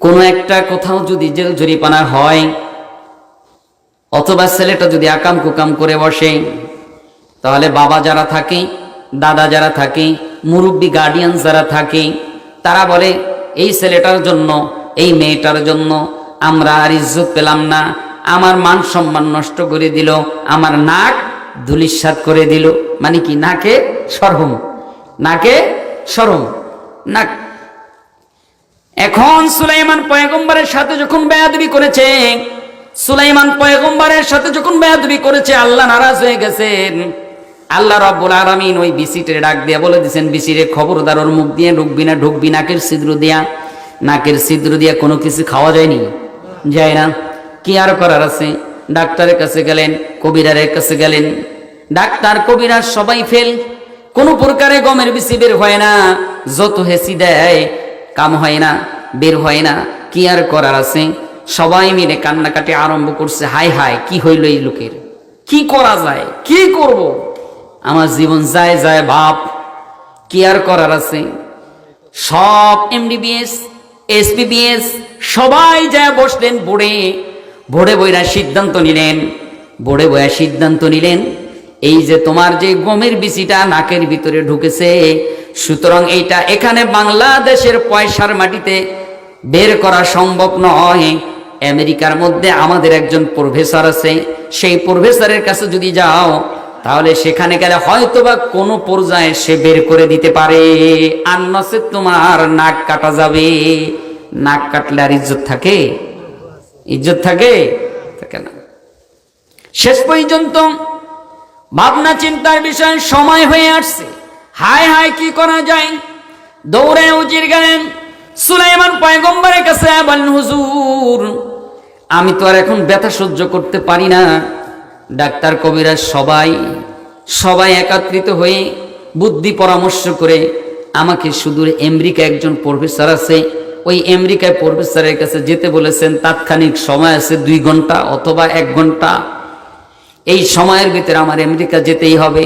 S1: কোনো একটা কোথাও যদি জেল জরিমানা হয়, অথবা ছেলেটা যদি আকাম কুকাম করে বসে, তাহলে বাবা যারা থাকে, দাদা যারা থাকে, মুরব্বী গার্ডিয়ান যারা থাকে, তারা বলে এই ছেলেটার জন্য, এই মেয়েটার জন্য আমরা আর ইজ্জত পেলাম না, আমার মান সম্মান নষ্ট করে দিল, আমার নাক ধুলিস্যাৎ করে দিল। মানে কি? নাকে শরম, নাকে শরম, নাক। এখন সুলাইমান পয়গম্বরের সাথে যখন বেয়াদবি করেছে, সুলাইমান পয়গম্বরের সাথে যখন বেয়াদবি করেছে, আল্লাহ নারাজ হয়ে গেছেন। আল্লাহ রাব্বুল আলামিন ওই বিচিতে ডাক দিয়ে বলে দিয়েছেন, বিচিরে খবরদার, ওর মুখ দিয়ে ঢুকবি না, ঢুকবি নাকের ছিদ্র দিয়া। নাকের ছিদ্র দিয়া কোনো কিছু খাওয়া যায়নি, যায় না। কি আর করার আছে? ডাক্তারের কাছে গেলেন, কবিরারের কাছে গেলেন, ডাক্তার কবিরাজ সবাই ফেল, কোনো প্রকারে গমের বিচি বের হয় না, যত হেসি দেয় কাম হয় না, বের হয় না। কি আর করার আছে? সবাই মিলে কান্নাকাটি আরম্ভ করছে, হায় হায় কি হইল এই লোকের, কি করা যায়, কি করব, আমার জীবন যায় যায় বাপ, কি আর করার আছে? সব এমডিবিএস এসপিবিএস সবাই যায় বসলেন বোর্ডে, বোর্ডে বইরা সিদ্ধান্ত নিলেন, বোর্ডে বইয়া সিদ্ধান্ত নিলেন এই যে তোমার যে গমের বিচিটা নাকের ভিতরে ঢুকেছে, সুতরাং এইটা এখানে বাংলাদেশের পয়সার মাটিতে বের করা সম্ভব নয়। আমেরিকার মধ্যে আমাদের একজন প্রফেসর আছে, সেই প্রফেসরের কাছে যদি যাও তাহলে সেখানে গেলে হয়তোবা কোনো পর্যায়ে সে বের করে দিতে পারে, আর নচে তোমার নাক কাটা যাবে। নাক কাটলে আর ইজ্জত থাকে? ইজ্জত থাকে? থাকে না। শেষ পর্যন্ত ভাবনা চিন্তার বিষয় সময় হয়ে আসছে, হায় হায় কি করা যায়? দৌড়ে উজির গেলেন সুলাইমান পয়গম্বরের কাছে, বলেন হুজুর আমি তো আর এখন ব্যথা সহ্য করতে পারি না। ডাক্তার কবিরাজ সবাই একত্রিত হয়ে বুদ্ধি পরামর্শ করে আমাকে সুদূর আমেরিকা একজন প্রফেসর আছে, ওই আমেরিকায় প্রফেসরের কাছে যেতে বলেছেন। তাৎক্ষণিক সময় আছে 2 ঘন্টা অথবা 1 ঘন্টা, এই সময়ের ভিতরে আমার আমেরিকা যেতেই হবে,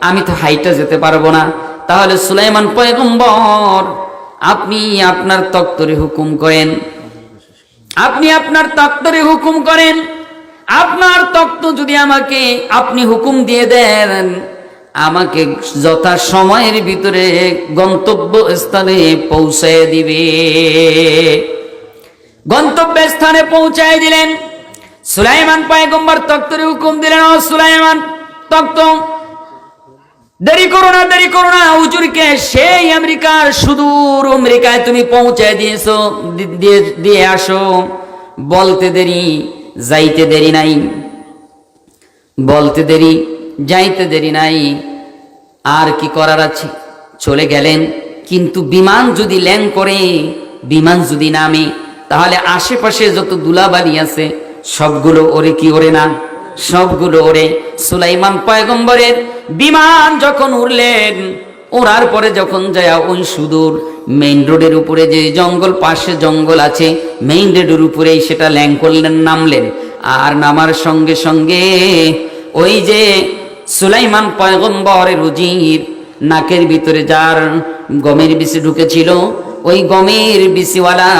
S1: আমি তো হাইটা যেতে পারবো না। তাহলে সুলাইমান পয়গম্বর আপনি আপনার তক্তরে হুকুম করেন, আপনি আপনার তক্তরে হুকুম করেন, আপনার তক্ত যদি আমাকে আপনি হুকুম দিয়ে দেন, আমাকে যথা সময়ের ভিতরে গন্তব্য স্থানে পৌঁছায় দিবে। গন্তব্য স্থানে পৌঁছায় দিলেন। সুলাইমান পয়গম্বর তক্তরে হুকুম দিলেন, ও সুলাইমান তক্ত দেরি করো না, দেরি করো না, হুজুরকে সেই আমেরিকার সুদূর আমেরিকায় তুমি পৌঁছায় দিয়েছো, দিয়ে আসো। বলতে দেরি যাইতে দেরি নাই, বলতে দেরি যাইতে দেরি নাই, আর কি করার আছে? চলে গেলেন। কিন্তু বিমান যদি ল্যান্ড করে, বিমান যদি নামে, তাহলে আশেপাশে যত দুলাবালি আছে সবগুলো ওরে কি ওরে না? সবগুলো ওরে। সুলাইমান পয়গম্বরের বিমান যখন উড়লেন, ওড়ার পরে যখন যায় ওই সুদূর মেইন রোডের উপরে যে জঙ্গল, পাশে জঙ্গল আছে, মেইন রোডের উপরেই সেটা ল্যান্ড করলেন, নামলেন। আর নামার সঙ্গে সঙ্গে ওই যে সুলাইমান পয়গম্বরের উজির নাকের ভিতরে যার গমের বিচি ঢুকেছিল, ওই গমের বিচিওয়ালা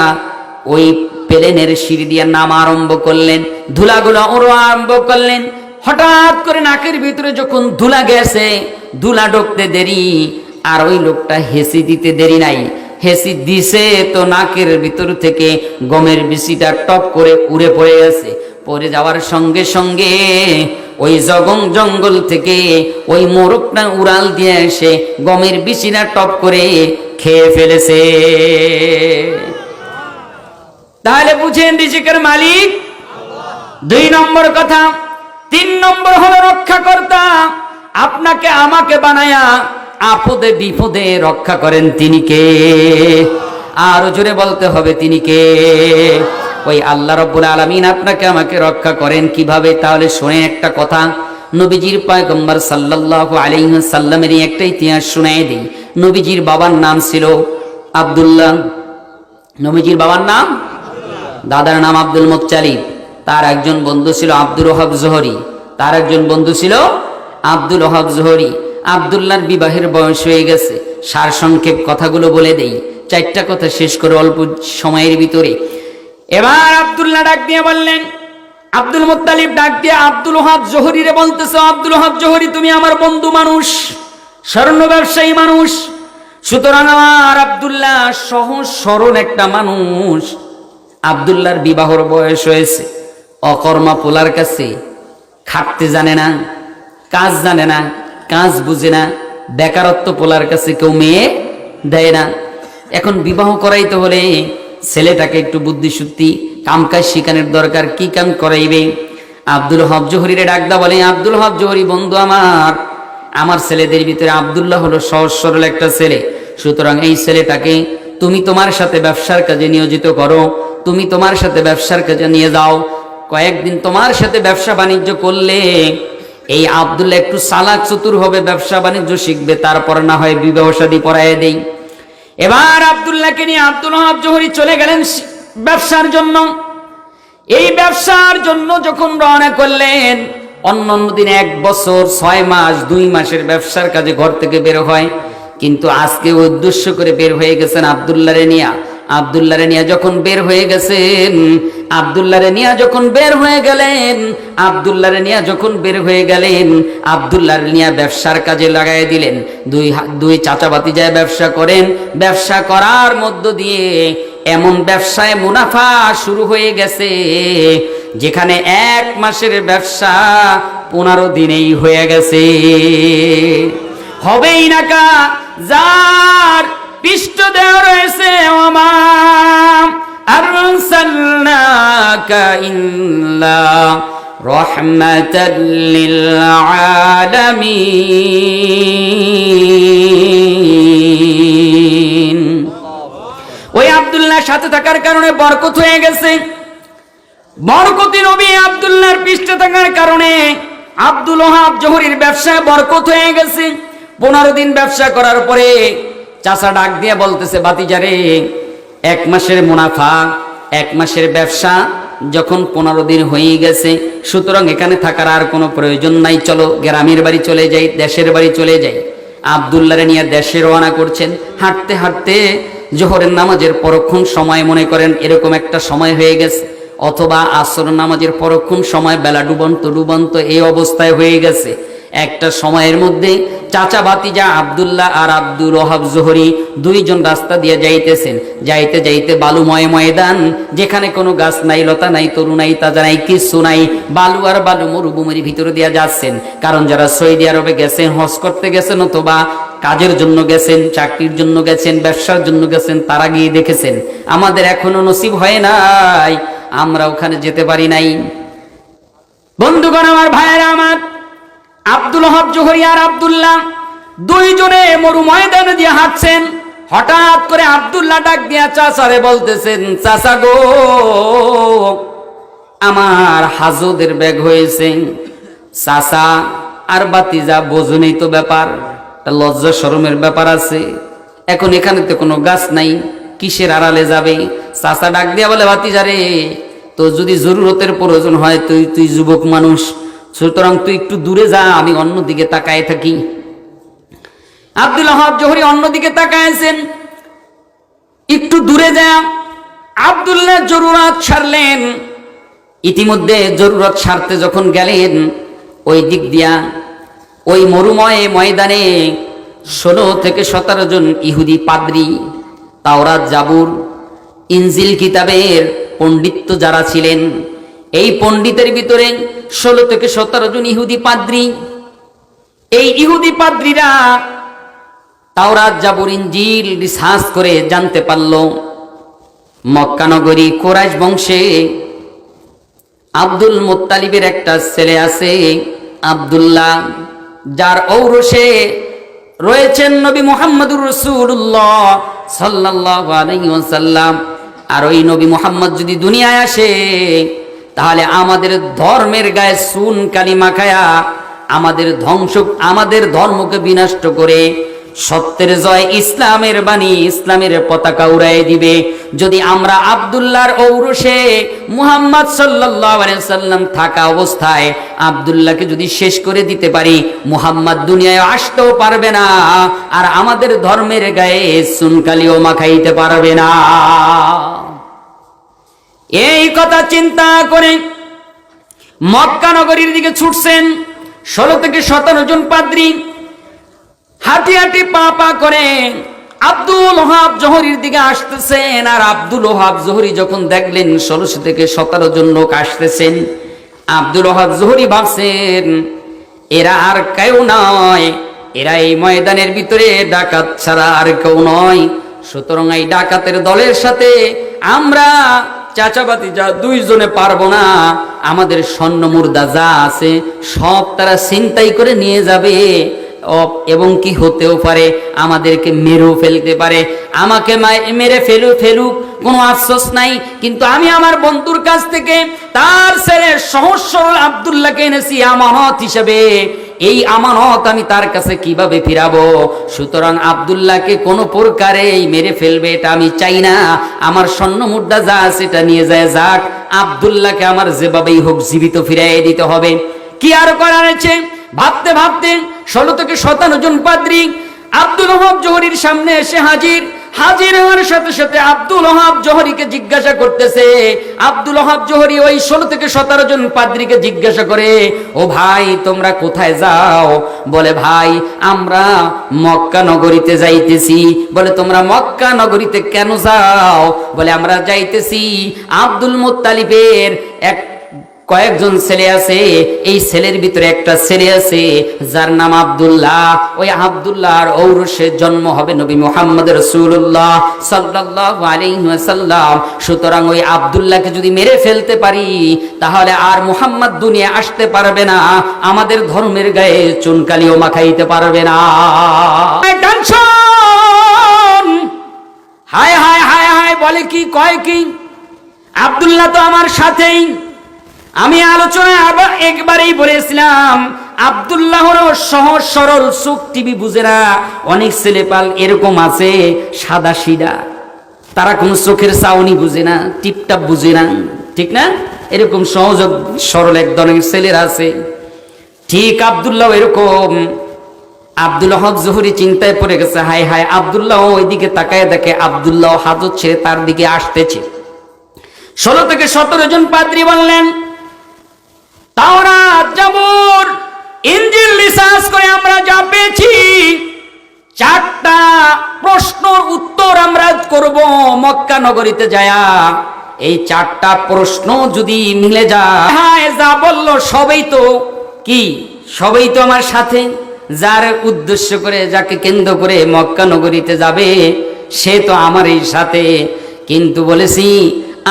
S1: ওই প্লেনের সিঁড়ি দিয়ে নামা আরম্ভ করলেন, ধুলাগুলো ওড়া আরম্ভ করলেন। হঠাৎ করে নাকের ভিতরে যখন ধুলা গেছে, ধুলা ঢুকতে দেরি, আর ওই লোকটা হেসি দিতে দেরি নাই। হেসি দিছে তো নাকের ভিতর থেকে গমের বিচিটা টপ করে উড়ে পড়ে গেছে। পড়ে যাওয়ার সঙ্গে সঙ্গে ওই জঙ্গল থেকে ওই মোরগটা উড়াল দিয়ে এসে গমের বিচিটা টপ করে খেয়ে ফেলেছে। তাহলে বুঝেন রিজিকের মালিক 2 নম্বর কথা। 3 নম্বর হলো রক্ষাকর্তা। আপনাকে আমাকে বানায়া আপদে বিপদে রক্ষা করেন তিনি কে? আরো জোরে বলতে হবে তিনি কে? ওই আল্লাহ রাব্বুল আলামিন আপনাকে আমাকে রক্ষা করেন কিভাবে? তাহলে শুনে একটা কথা, নবীজির পয়গম্বর সাল্লাল্লাহু আলাইহি ওয়াসাল্লামের একটা ইতিহাস শুনিয়ে দিই। নবীজির বাবার নাম ছিল আব্দুল্লাহ। নবীজির বাবার নাম, দাদার নাম আব্দুল মুত্তালিব। তার একজন বন্ধু ছিল আব্দুল ওহাব জোহরি, তার একজন বন্ধু ছিল আব্দুল ওহাব জোহরি। আব্দুল্লাহর বিবাহের বয়স হয়ে গেছে। সারসংক্ষেপ কথাগুলো বলে দেই, 4টা কথা শেষ করে অল্প সময়ের ভিতরে। এবার আব্দুল্লাহ ডাক দিয়ে বললেন, আব্দুল মুত্তালিব ডাক দিয়ে আব্দুল ওহাব জোহরিরে বলতেছে, আব্দুল ওহাব জোহরি তুমি আমার বন্ধু মানুষ, স্বর্ণ ব্যবসায়ী মানুষ, সুতরাং আমার আব্দুল্লাহ সহজ সরল একটা মানুষ। আব্দুল্লাহর বিবাহর বয়স হয়েছে, অকর্মা পোলার কাছে খাটতে জানে না, কাজ জানে না, কাজ বুঝে না, বেকারত্ব পোলার কাছে কেউ মেয়ে দেয় না। এখন বিবাহ করাইতে হলে ছেলেটাকে একটু বুদ্ধিশুদ্ধি কামকাজ শিখানোর দরকার। কি কাম করাইবে? আব্দুল ওহাব জোহরিরে ডাকদা বলে, আব্দুল ওহাব জোহরি বন্ধু আমার ছেলেদের ভিতরে আব্দুল্লাহ হলো সহজ সরল একটা ছেলে, সুতরাং এই ছেলেটাকে তুমি তোমার সাথে ব্যবসার কাজে নিয়োজিত করো, তুমি তোমার সাথে ব্যবসার কাজে নিয়ে যাও। কয়েকদিন তোমার সাথে ব্যবসা বাণিজ্য করলে এই আব্দুল্লাহ একটু চালাক চতুর হবে, ব্যবসা বাণিজ্য শিখবে, তারপর না হয় বিবাহ শাদী পড়ায় দেই। এবার আব্দুল্লাহকে নিয়ে আব্দুল ওহাব জোহরি চলে গেলেন ব্যবসার জন্য। এই ব্যবসার জন্য যখন রওনা করলেন, অন্য দিন 1 বছর 6 মাস 2 মাসের ব্যবসার কাজে ঘর থেকে বের হয়, কিন্তু আজকে উদ্দেশ্য করে বের হয়ে গেছেন আব্দুল্লাহরে নিয়া। আব্দুল্লাহরে নিয়া যখন বের হয়ে গেছেন, আব্দুল্লাহরে নিয়া যখন বের হয়ে গেলেন, আব্দুল্লাহরে নিয়া যখন বের হয়ে গেলেন, আব্দুল্লাহরে নিয়া ব্যবসার কাজে লাগাই দিলেন। দুই চাচা ভাতিজা ব্যবসা করেন। ব্যবসা করার মধ্য দিয়ে এমন ব্যবসায় মুনাফা শুরু হয়ে গেছে যেখানে 1 মাসের ব্যবসা 15 দিনেই হয়ে গেছে। হবেই না কা যার পৃষ্ঠ দেওয়া রয়েছে ওমা আরসালনাকা ইল্লা রাহমাতাল লিল আলামিন। ওই আব্দুল্লাহর সাথে থাকার কারণে বরকত হয়ে গেছে। বরকতি নবী আব্দুল্লাহর পৃষ্ঠে থাকার কারণে আব্দুল ওহাব জোহরির ব্যবসায় বরকত হয়ে গেছে। 15 দিন ব্যবসা করার পরে চাচা ডাক দিয়ে বলতেছে, ভাতিজারে 1 মাসের মুনাফা, 1 মাসের ব্যবসা যখন 15 দিন হয়ে গেছে, সুতরাং এখানে থাকার আর কোনো প্রয়োজন নাই, চলো গ্রামের বাড়ি চলে যাই, দেশের বাড়ি চলে যাই। আব্দুল্লাহরে নিয়ে দেশে রওনা করছেন। হাঁটতে হাঁটতে জোহরের নামাজের পরক্ষণ সময়, মনে করেন এরকম একটা সময় হয়ে গেছে, অথবা আসর নামাজের পরক্ষণ সময়, বেলা ডুবন্ত এই অবস্থায় হয়ে গেছে। একটা সময়ের মধ্যে চাচা ভাতিজা আব্দুল্লাহ আর আব্দুল ওহাব জোহরি 2 জন রাস্তা দিয়ে যাইতেছেন। যাইতে যাইতে বালুময় ময়দান, যেখানে কোনো গাছ নাই, লতা নাই, তরু নাই, তাজা নাই, কিছু নাই, বালু আর বালু, মরুভূমির ভিতরে দিয়ে যাচ্ছেন। কারণ যারা সৌদি আরবে গেছেন, হজ করতে গেছেন, অথবা কাজের জন্য গেছেন, চাকরির জন্য গেছেন, ব্যবসার জন্য গেছেন, তারা গিয়ে দেখেছেন। আমাদের এখনো নসিব হয় নাই, আমরা ওখানে যেতে পারি নাই। বন্ধুগণ আমার, ভাইয়েরা আমার, আব্দুল ওহাব জোহরি আর আব্দুল্লাহ 2 জনে মরু ময়দানে দিয়ে হাঁটছেন। হঠাৎ করে আব্দুল্লাহ ডাক দিয়া চাচারে বলতেছেন, চাচা গো, আমার হাজুদের ব্যাগ হয়েছে। চাচা আর ভাতিজা বোঝুনই তো ব্যাপার, লজ্জা শরমের ব্যাপার আছে। এখন এখানে তো কোনো গাছ নাই, কিসের আড়ালে যাবে? চাচা ডাক দিয়া বলে, ভাতিজারে, তো যদি জরুরতের প্রয়োজন হয়, তুই যুবক মানুষ, সুতরাং তুই একটু দূরে যা, আমি অন্যদিকে তাকায় থাকি। আব্দুল ওহাব জোহরি অন্যদিকে তাকায়ছেন, একটু দূরে যা। আব্দুল্লাহ জরুরত সারলেন। ইতিমধ্যে জরুরত সারতে যখন গেলেন, ওই দিক দিয়া ওই মরুময় ময়দানে 16 থেকে 17 জন ইহুদি পাদ্রী, তাওরাত, জাবুর, ইনজিল কিতাবের পণ্ডিত যারা ছিলেন, এই পণ্ডিতের ভিতরে 16 থেকে 17 জন ইহুদি পাদ্রী। এই ইহুদি পাদ্রীরা তাওরাত, জাবুর, ইনজিল রিসার্চ করে জানতে পারল মক্কা নগরী কুরাইশ বংশে আব্দুল মুত্তালিবের একটা ছেলে আছে আব্দুল্লাহ, যার ঔরসে রয়েছেন নবী মুহাম্মদুর রাসূলুল্লাহ সাল্লাল্লাহু আলাইহি ওয়াসাল্লাম। আর ওই নবী মুহাম্মদ যদি দুনিয়ায় আসে, তাহলে আমাদের ধর্মের গায়ে সুন কালিমা খায়া আমাদের ধর্মকে বিনষ্ট করে সত্যের জয়, ইসলামের বাণী, ইসলামের পতাকা উড়াই দিবে। যদি আমরা আব্দুল্লাহর ঔরসে মুহাম্মদ সাল্লাল্লাহু আলাইহি ওয়াসাল্লাম থাকা অবস্থায় আব্দুল্লাহকে যদি শেষ করে দিতে পারি, মুহাম্মদ দুনিয়ায় আসতেও পারবে না, আর আমাদের ধর্মের গায়ে সুনকালিও মাখাইতে পারবে না। এই কথা চিন্তা করে মক্কা নগরীর দিকে ছুটছেন 16 থেকে 17 জন পাদ্রী। হাঁটি হাঁটি পা পা করে আব্দুল ওহাব জোহরির দিকে আসতেছেন। আর আব্দুল ওহাব জোহরি যখন দেখলেন 16 থেকে 17 জন লোক আসতেছেন, আব্দুল ওহাব জোহরি ভাবছেন, এরা আর কেউ নয়, এরা এই ময়দানের ভিতরে ডাকাত ছাড়া আর কেউ নয়। সুতরাং এই ডাকাতের দলের সাথে আমরা চাচা ভাতিজা 2 জনে পারবো না। আমাদের স্বর্ণ মুর্দা যা আছে সব তারা ছিনতাই করে নিয়ে যাবে। এবং কি হতেও পারে আমাদেরকে মেরেও ফেলতে পারে। আমাকে মেরে ফেলুক, কোনো আফসোস নাই, কিন্তু আমি আমার বন্ধুর কাছ থেকে তার ছেলে সহজ সরল আব্দুল্লাহকে এনেছি আমানত হিসেবে। এই আমানত আমি তার কাছে কিভাবে ফিরাবো? সুতরাং আব্দুল্লাহকে কোনো প্রকারে মেরে ফেলবে এটা আমি চাই না। আমার স্বর্ণ মুদ্রা যা আছে এটা নিয়ে যায় যাক, আব্দুল্লাহকে আমার যেভাবেই হোক জীবিত ফিরাইয়ে দিতে হবে। কি আর করার আছে? ভাবতে ভাবতে 16 থেকে 17 জন পাদ্রী আব্দুল ওহাব জোহরীর সামনে এসে হাজির হওয়ার সাথে সাথে আব্দুল ওহাব জোহরীকে জিজ্ঞাসা করতেছে। আব্দুল ওহাব জোহরী ওই 16 থেকে 17 জন পাদ্রীকে জিজ্ঞাসা করে, ও ভাই তোমরা কোথায় যাও? বলে ভাই আমরা মক্কা নগরীতে যাইতেছি। বলে তোমরা মক্কা নগরীতে কেন যাও? বলে আমরা যাইতেছি আব্দুল মুত্তালিবের কয়েকজন ছেলে আছে, এই ছেলের ভিতরে একটা ছেলে আছে যার নাম আব্দুল্লাহ। ওই আব্দুল্লাহর ঔরসে জন্ম হবে নবী মুহাম্মদ রাসূলুল্লাহ সাল্লাল্লাহু আলাইহি ওয়াসাল্লাম। সুতরাং ওই আব্দুল্লাহকে যদি মেরে ফেলতে পারি তাহলে আর মুহাম্মদ দুনিয়া আসতে পারবে না, আমাদের ধর্মের গায়ে চুনকালিও মাখাইতে পারবে না। হায় হায় হায় হায়, বলে কি কয় কি? আব্দুল্লাহ তো আমার সাথেই। আমি আলোচনায় আবার একবারেই বলেছিলাম আব্দুল্লাহর সহজ সরল চোখ টিভি বুঝে না। অনেক ছেলেপাল এরকম আছে সাদা সিধা, তারা কোনো চোখের চাউনি বুঝে না, টিপটাপ বুঝে না, ঠিক না? এরকম সহজ সরল এক ধরনের ছেলেরা আছে। ঠিক আব্দুল্লাহ এরকম। আব্দুল ওহাব জোহরী চিন্তায় পড়ে গেছে, হায় হায়। আব্দুল্লাহ ওইদিকে তাকায় দেখে আব্দুল্লাহ হাজত ছেড়ে তার দিকে আসতেছে। 16 থেকে 17 জন পাদ্রী বললেন, তাওরাত, জাবুর, ইনজিল রিসার্চ করে আমরা যা পেয়েছি 4টা প্রশ্নের উত্তর আমরা করব মক্কা নগরীতে যায়া। এই 4টা প্রশ্ন যদি মিলে যায়, হ্যাঁ যা বললো সবই তো কি, সবই তো আমার সাথে। যার উদ্দেশ্য করে, যাকে কেন্দ্র করে মক্কা নগরীতে যাবে সে তো আমার এই সাথে। কিন্তু বলেছি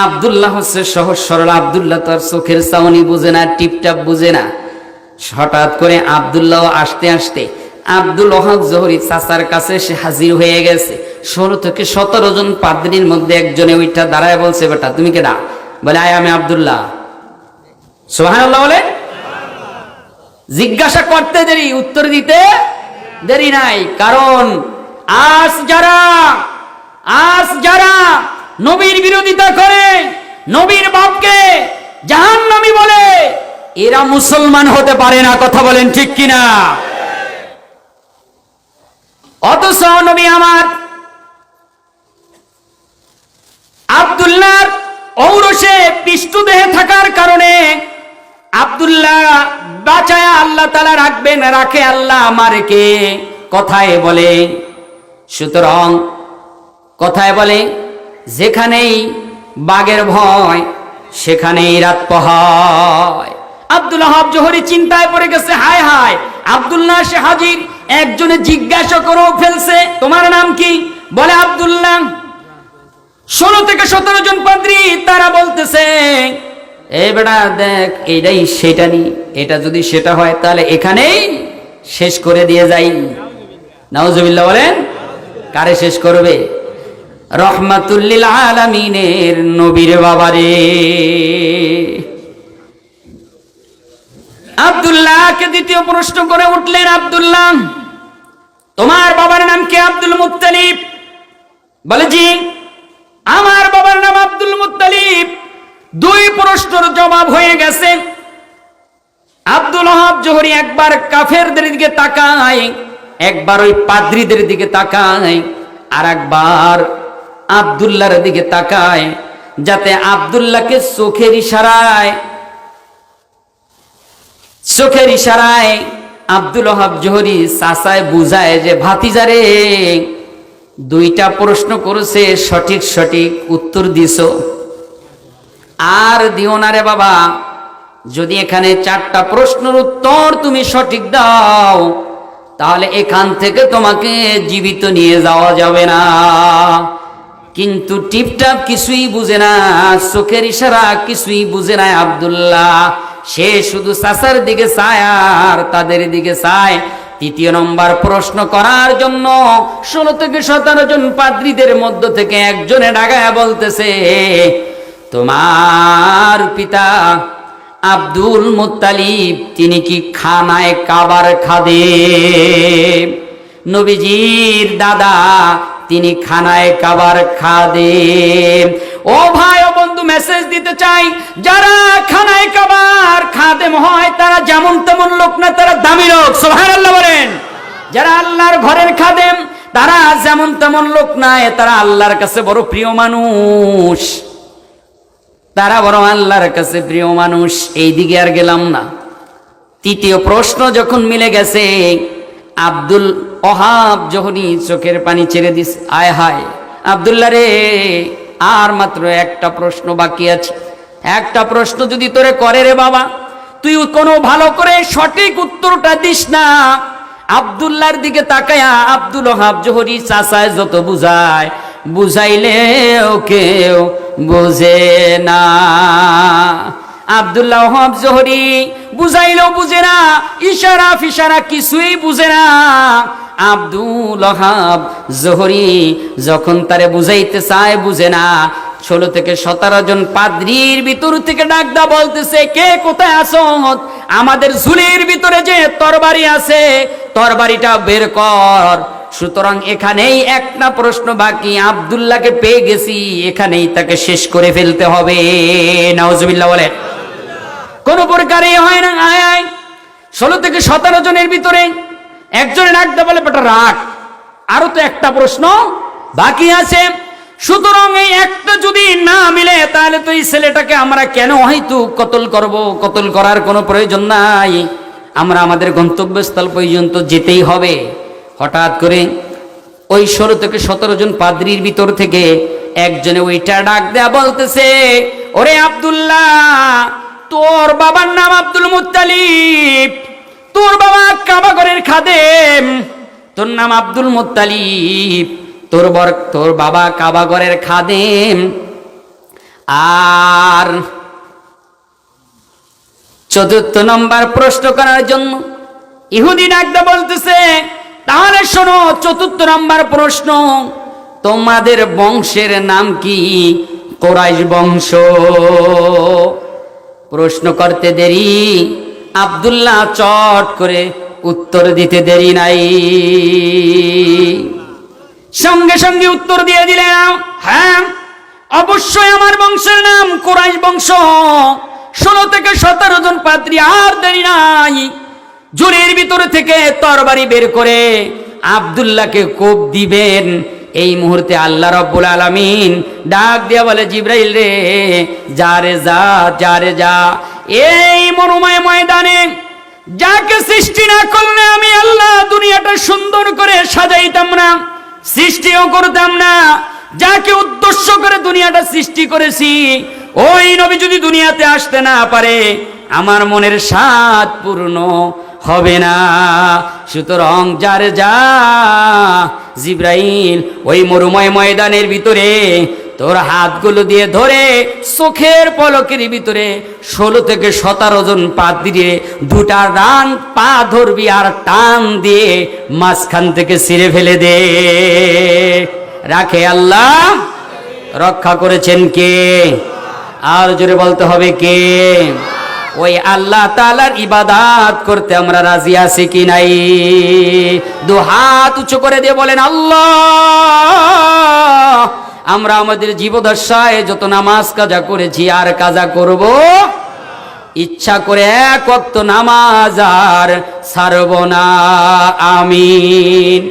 S1: আব্দুল্লাহ হচ্ছে সহজ সরল। আব্দুল্লাহ তার চোখের চাউনি বুঝে না, টিপটাপ বুঝে না। হঠাৎ করে আব্দুল্লাহ আসতে আসতে আব্দুল ওহাব জোহরী চাচার কাছে সে হাজির হয়ে গেছে। 16 থেকে 17 জন পাদ্রীর মধ্যে একজনে ওইটা দাঁড়ায় বলছে, বেটা তুমি কেডা? বলে আয় আমি আব্দুল্লাহ। সুবহানাল্লাহ বলে। জিজ্ঞাসা করতে দেরি, উত্তর দিতে দেরি নাই। কারণ আজ যারা নবীর বিরোধিতা করে, নবীর বাপকে জাহান্নামী বলে, এরা মুসলমান হতে পারে না। কথা বলেন ঠিক কিনা? অথচ নবী আমার আব্দুল্লাহর ঔরসে পৃষ্ঠদেহে থাকার কারণে আব্দুল্লাহ বাঁচায়া আল্লাহ তাআলা রাখবেন, রাখে আল্লাহ আমারকে। কথায় বলে, সুতরাং কথায় বলে যেখানেই বাঘের ভয় সেখানেই রাত পোহায়। আব্দুল ওহাব জোহরী চিন্তায় পড়ে গেছে, হায় হায়। আব্দুল্লাহ সে হাজির। একজনে জিজ্ঞাসা করেও ফেলছে, তোমার নাম কি? বলে আব্দুল্লাহ। 16 থেকে 17 জন পাদ্রী তারা বলতেছে, এই বেটা দেখ, এইটাই সেটা নি, এটা যদি সেটা হয় তাহলে এখানেই শেষ করে দিয়ে যাই। নাউজুবিল্লাহ বলেন। কারে শেষ করবে? রহমাতুল লিল আলামিনের নবীর বাবারে। আব্দুল্লাহকে দ্বিতীয় প্রশ্ন করে উঠলেন, আব্দুল্লাহ তোমার বাবার নাম কি? Abdul Muttalib. বলে জি, আমার বাবার নাম আব্দুল মুত্তালিব। 2 প্রশ্নের জবাব হয়ে গেছে। আব্দুল ওহাব জোহরী একবার কাফেরদের দিকে তাকায়, একবার ওই পাদ্রীদের দিকে তাকায়, আর একবার আব্দুল্লাহর দিকে তাকায়, যাতে আব্দুল্লাহকে চোখের ইশারায় আব্দুল ওহাব জোহরী চাচায় বুঝায় যে ভাতিজারে 2টা প্রশ্ন করেছে, সঠিক উত্তর দিছো, আর দিও না রে বাবা। যদি এখানে 4টা প্রশ্নের উত্তর তুমি সঠিক দাও তাহলে এখান থেকে তোমাকে জীবিত নিয়ে যাওয়া যাবে না। কিন্তু টিপটাপ কিছুই বুঝে না, চোখের ইশারা কিছুই বুঝে না আব্দুল্লাহ। সে শুধু চাচার দিকে চায় আর তাদের দিকে চায়। তৃতীয় নম্বর প্রশ্ন করার জন্য 16 থেকে 17 জন পাদ্রীদের মধ্য থেকে একজনে ডাগায়া বলতেছে, তোমার পিতা আব্দুল মুত্তালিব তিনি কি খানায় কাবার খাদেম? নবীজির দাদা তিনি খানায় কাবার খাদেম। ও ভাই ও বন্ধু, মেসেজ দিতে চাই, যারা খানায় কাবার খাদেম হয় তারা যেমন তেমন লোক না, তারা দামি লোক। সুবহানাল্লাহ বলেন। যারা আল্লাহর ঘরের খাদেম তারা যেমন তেমন লোক নয়, তারা আল্লাহর কাছে বড় প্রিয় মানুষ, তারা বড় আল্লাহর কাছে প্রিয় মানুষ। এই দিকে আর গেলাম না। তৃতীয় প্রশ্ন যখন মিলে গেছে, আব্দুল ওহাব যখনই চোখের পানি ছেড়ে দিস, আয় হায় আব্দুল্লাহ রে, আর মাত্র একটা প্রশ্ন বাকি আছে। একটা প্রশ্ন যদি তোরে করে রে বাবা, তুই কোনো ভালো করে সঠিক উত্তরটা দিস না। আব্দুল্লাহর দিকে তাকায়া আব্দুল ওহাব জোহরি চাচায় যত বুঝায়, বুঝাইলেও কেউ বুঝে না। আব্দুল্লাহ ওহাব জোহরি বুঝাইলেও বুঝে না, ইশারা ফিশারা কিছুই বুঝে না। আব্দুল ওহাব জোহরি যখন তারে বুঝাইতে চায় বুঝে না। 16 থেকে 17 জন পাদ্রীর ভিতর থেকে ডাকদা বলতেছে, কে কোথায় আছো? আমাদের ঝুলির ভিতরে যে তরবারি আছে, তরবারিটা বের কর। সুতরাং এখানেই একটা প্রশ্ন বাকি, আব্দুল্লাহকে পেয়ে গেছি, এখানেই তাকে শেষ করে ফেলতে হবে। নাউজুবিল্লাহ বলে। কোন প্রকারে হয় না। আয় আয় 16 থেকে 17 জনের ভিতরে একজনে ডাকতে বলে, বেটা রাখ, আরো তো একটা প্রশ্ন বাকি আছে। সুতরাং এই একটা যদি না মিলে তাহলে তো এই ছেলেটাকে আমরা কেন হয়তো কতল করব? কতল করার কোনো প্রয়োজন নাই, আমরা আমাদের গন্তব্যস্থল পর্যন্ত যেতেই হবে। হঠাৎ করে ওই 16 থেকে 17 জন পাদ্রীর ভিতর থেকে একজনে ওইটা ডাক দেয়া বলতেছে, ওরে আব্দুল্লাহ, তোর বাবার নাম আব্দুল মুত্তালিব, তোর বাবা কাবা ঘরের খাদেম, তোর নাম আব্দুল মুত্তালিব, তোর বাবা কাবা ঘরের খাদেম। আর 4th নম্বর প্রশ্ন করার জন্য ইহুদি ডাকদা বলতেছে, তাহলে শোনো 4th নম্বর প্রশ্ন, তোমাদের বংশের নাম কি? কুরাইশ বংশ। প্রশ্ন করতে দেরি, আব্দুল্লাহ চট করে উত্তর দিতে দেরি নাই, সঙ্গে সঙ্গে উত্তর দিয়ে দিলেন, হ্যাঁ অবশ্যই আমার বংশের নাম কুরাইশ বংশ। 16 থেকে 17 জন পাদ্রী আর দেরি নাই, ঝুলির ভিতরে থেকে তরবারি বের করে আব্দুল্লাহকে কোপ দিবেন। এই মুহূর্তে আল্লাহ রাব্বুল আলামিন ডাক দিয়া বলে, জিবরাইল রে, যা রে যা, যা রে যা। এই মরুময় ময়দানে যাকে সৃষ্টি না করলে আমি আল্লাহ দুনিয়াটা সুন্দর করে সাজাইতাম না, সৃষ্টিও করতাম না। যাকে উদ্দেশ্য করে দুনিয়াটা সৃষ্টি করেছি, ওই নবী যদি দুনিয়াতে আসতে না পারে, আমার মনের স্বাদ পূর্ণ হবে না। সুতরাং যারে যা, জিবরাইল ওই মরুময় ময়দানের ভিতরে তোর হাতগুলো দিয়ে ধরে চোখের পলকের ভিতরে 16 থেকে 17 জন পাদ্রী দুটা রান পা ধরবি আর টান দিয়ে মাঝখান থেকে ছিঁড়ে ফেলে দে। রাখে আল্লাহ, রক্ষা করেছেন কে? আর জোরে বলতে হবে কে? ওই আল্লাহ তাআলার ইবাদত করতে আমরা রাজি আছি কি নাই? দু হাত উঁচু করে দিয়ে বলেন, আল্লাহ, আমরা আমাদের জীবদ্দশায় যত নামাজ কাজা করেছি আর কাজা করব, ইচ্ছা করে এক ওয়াক্ত নামাজ আর ছাড়ব না। আমিন।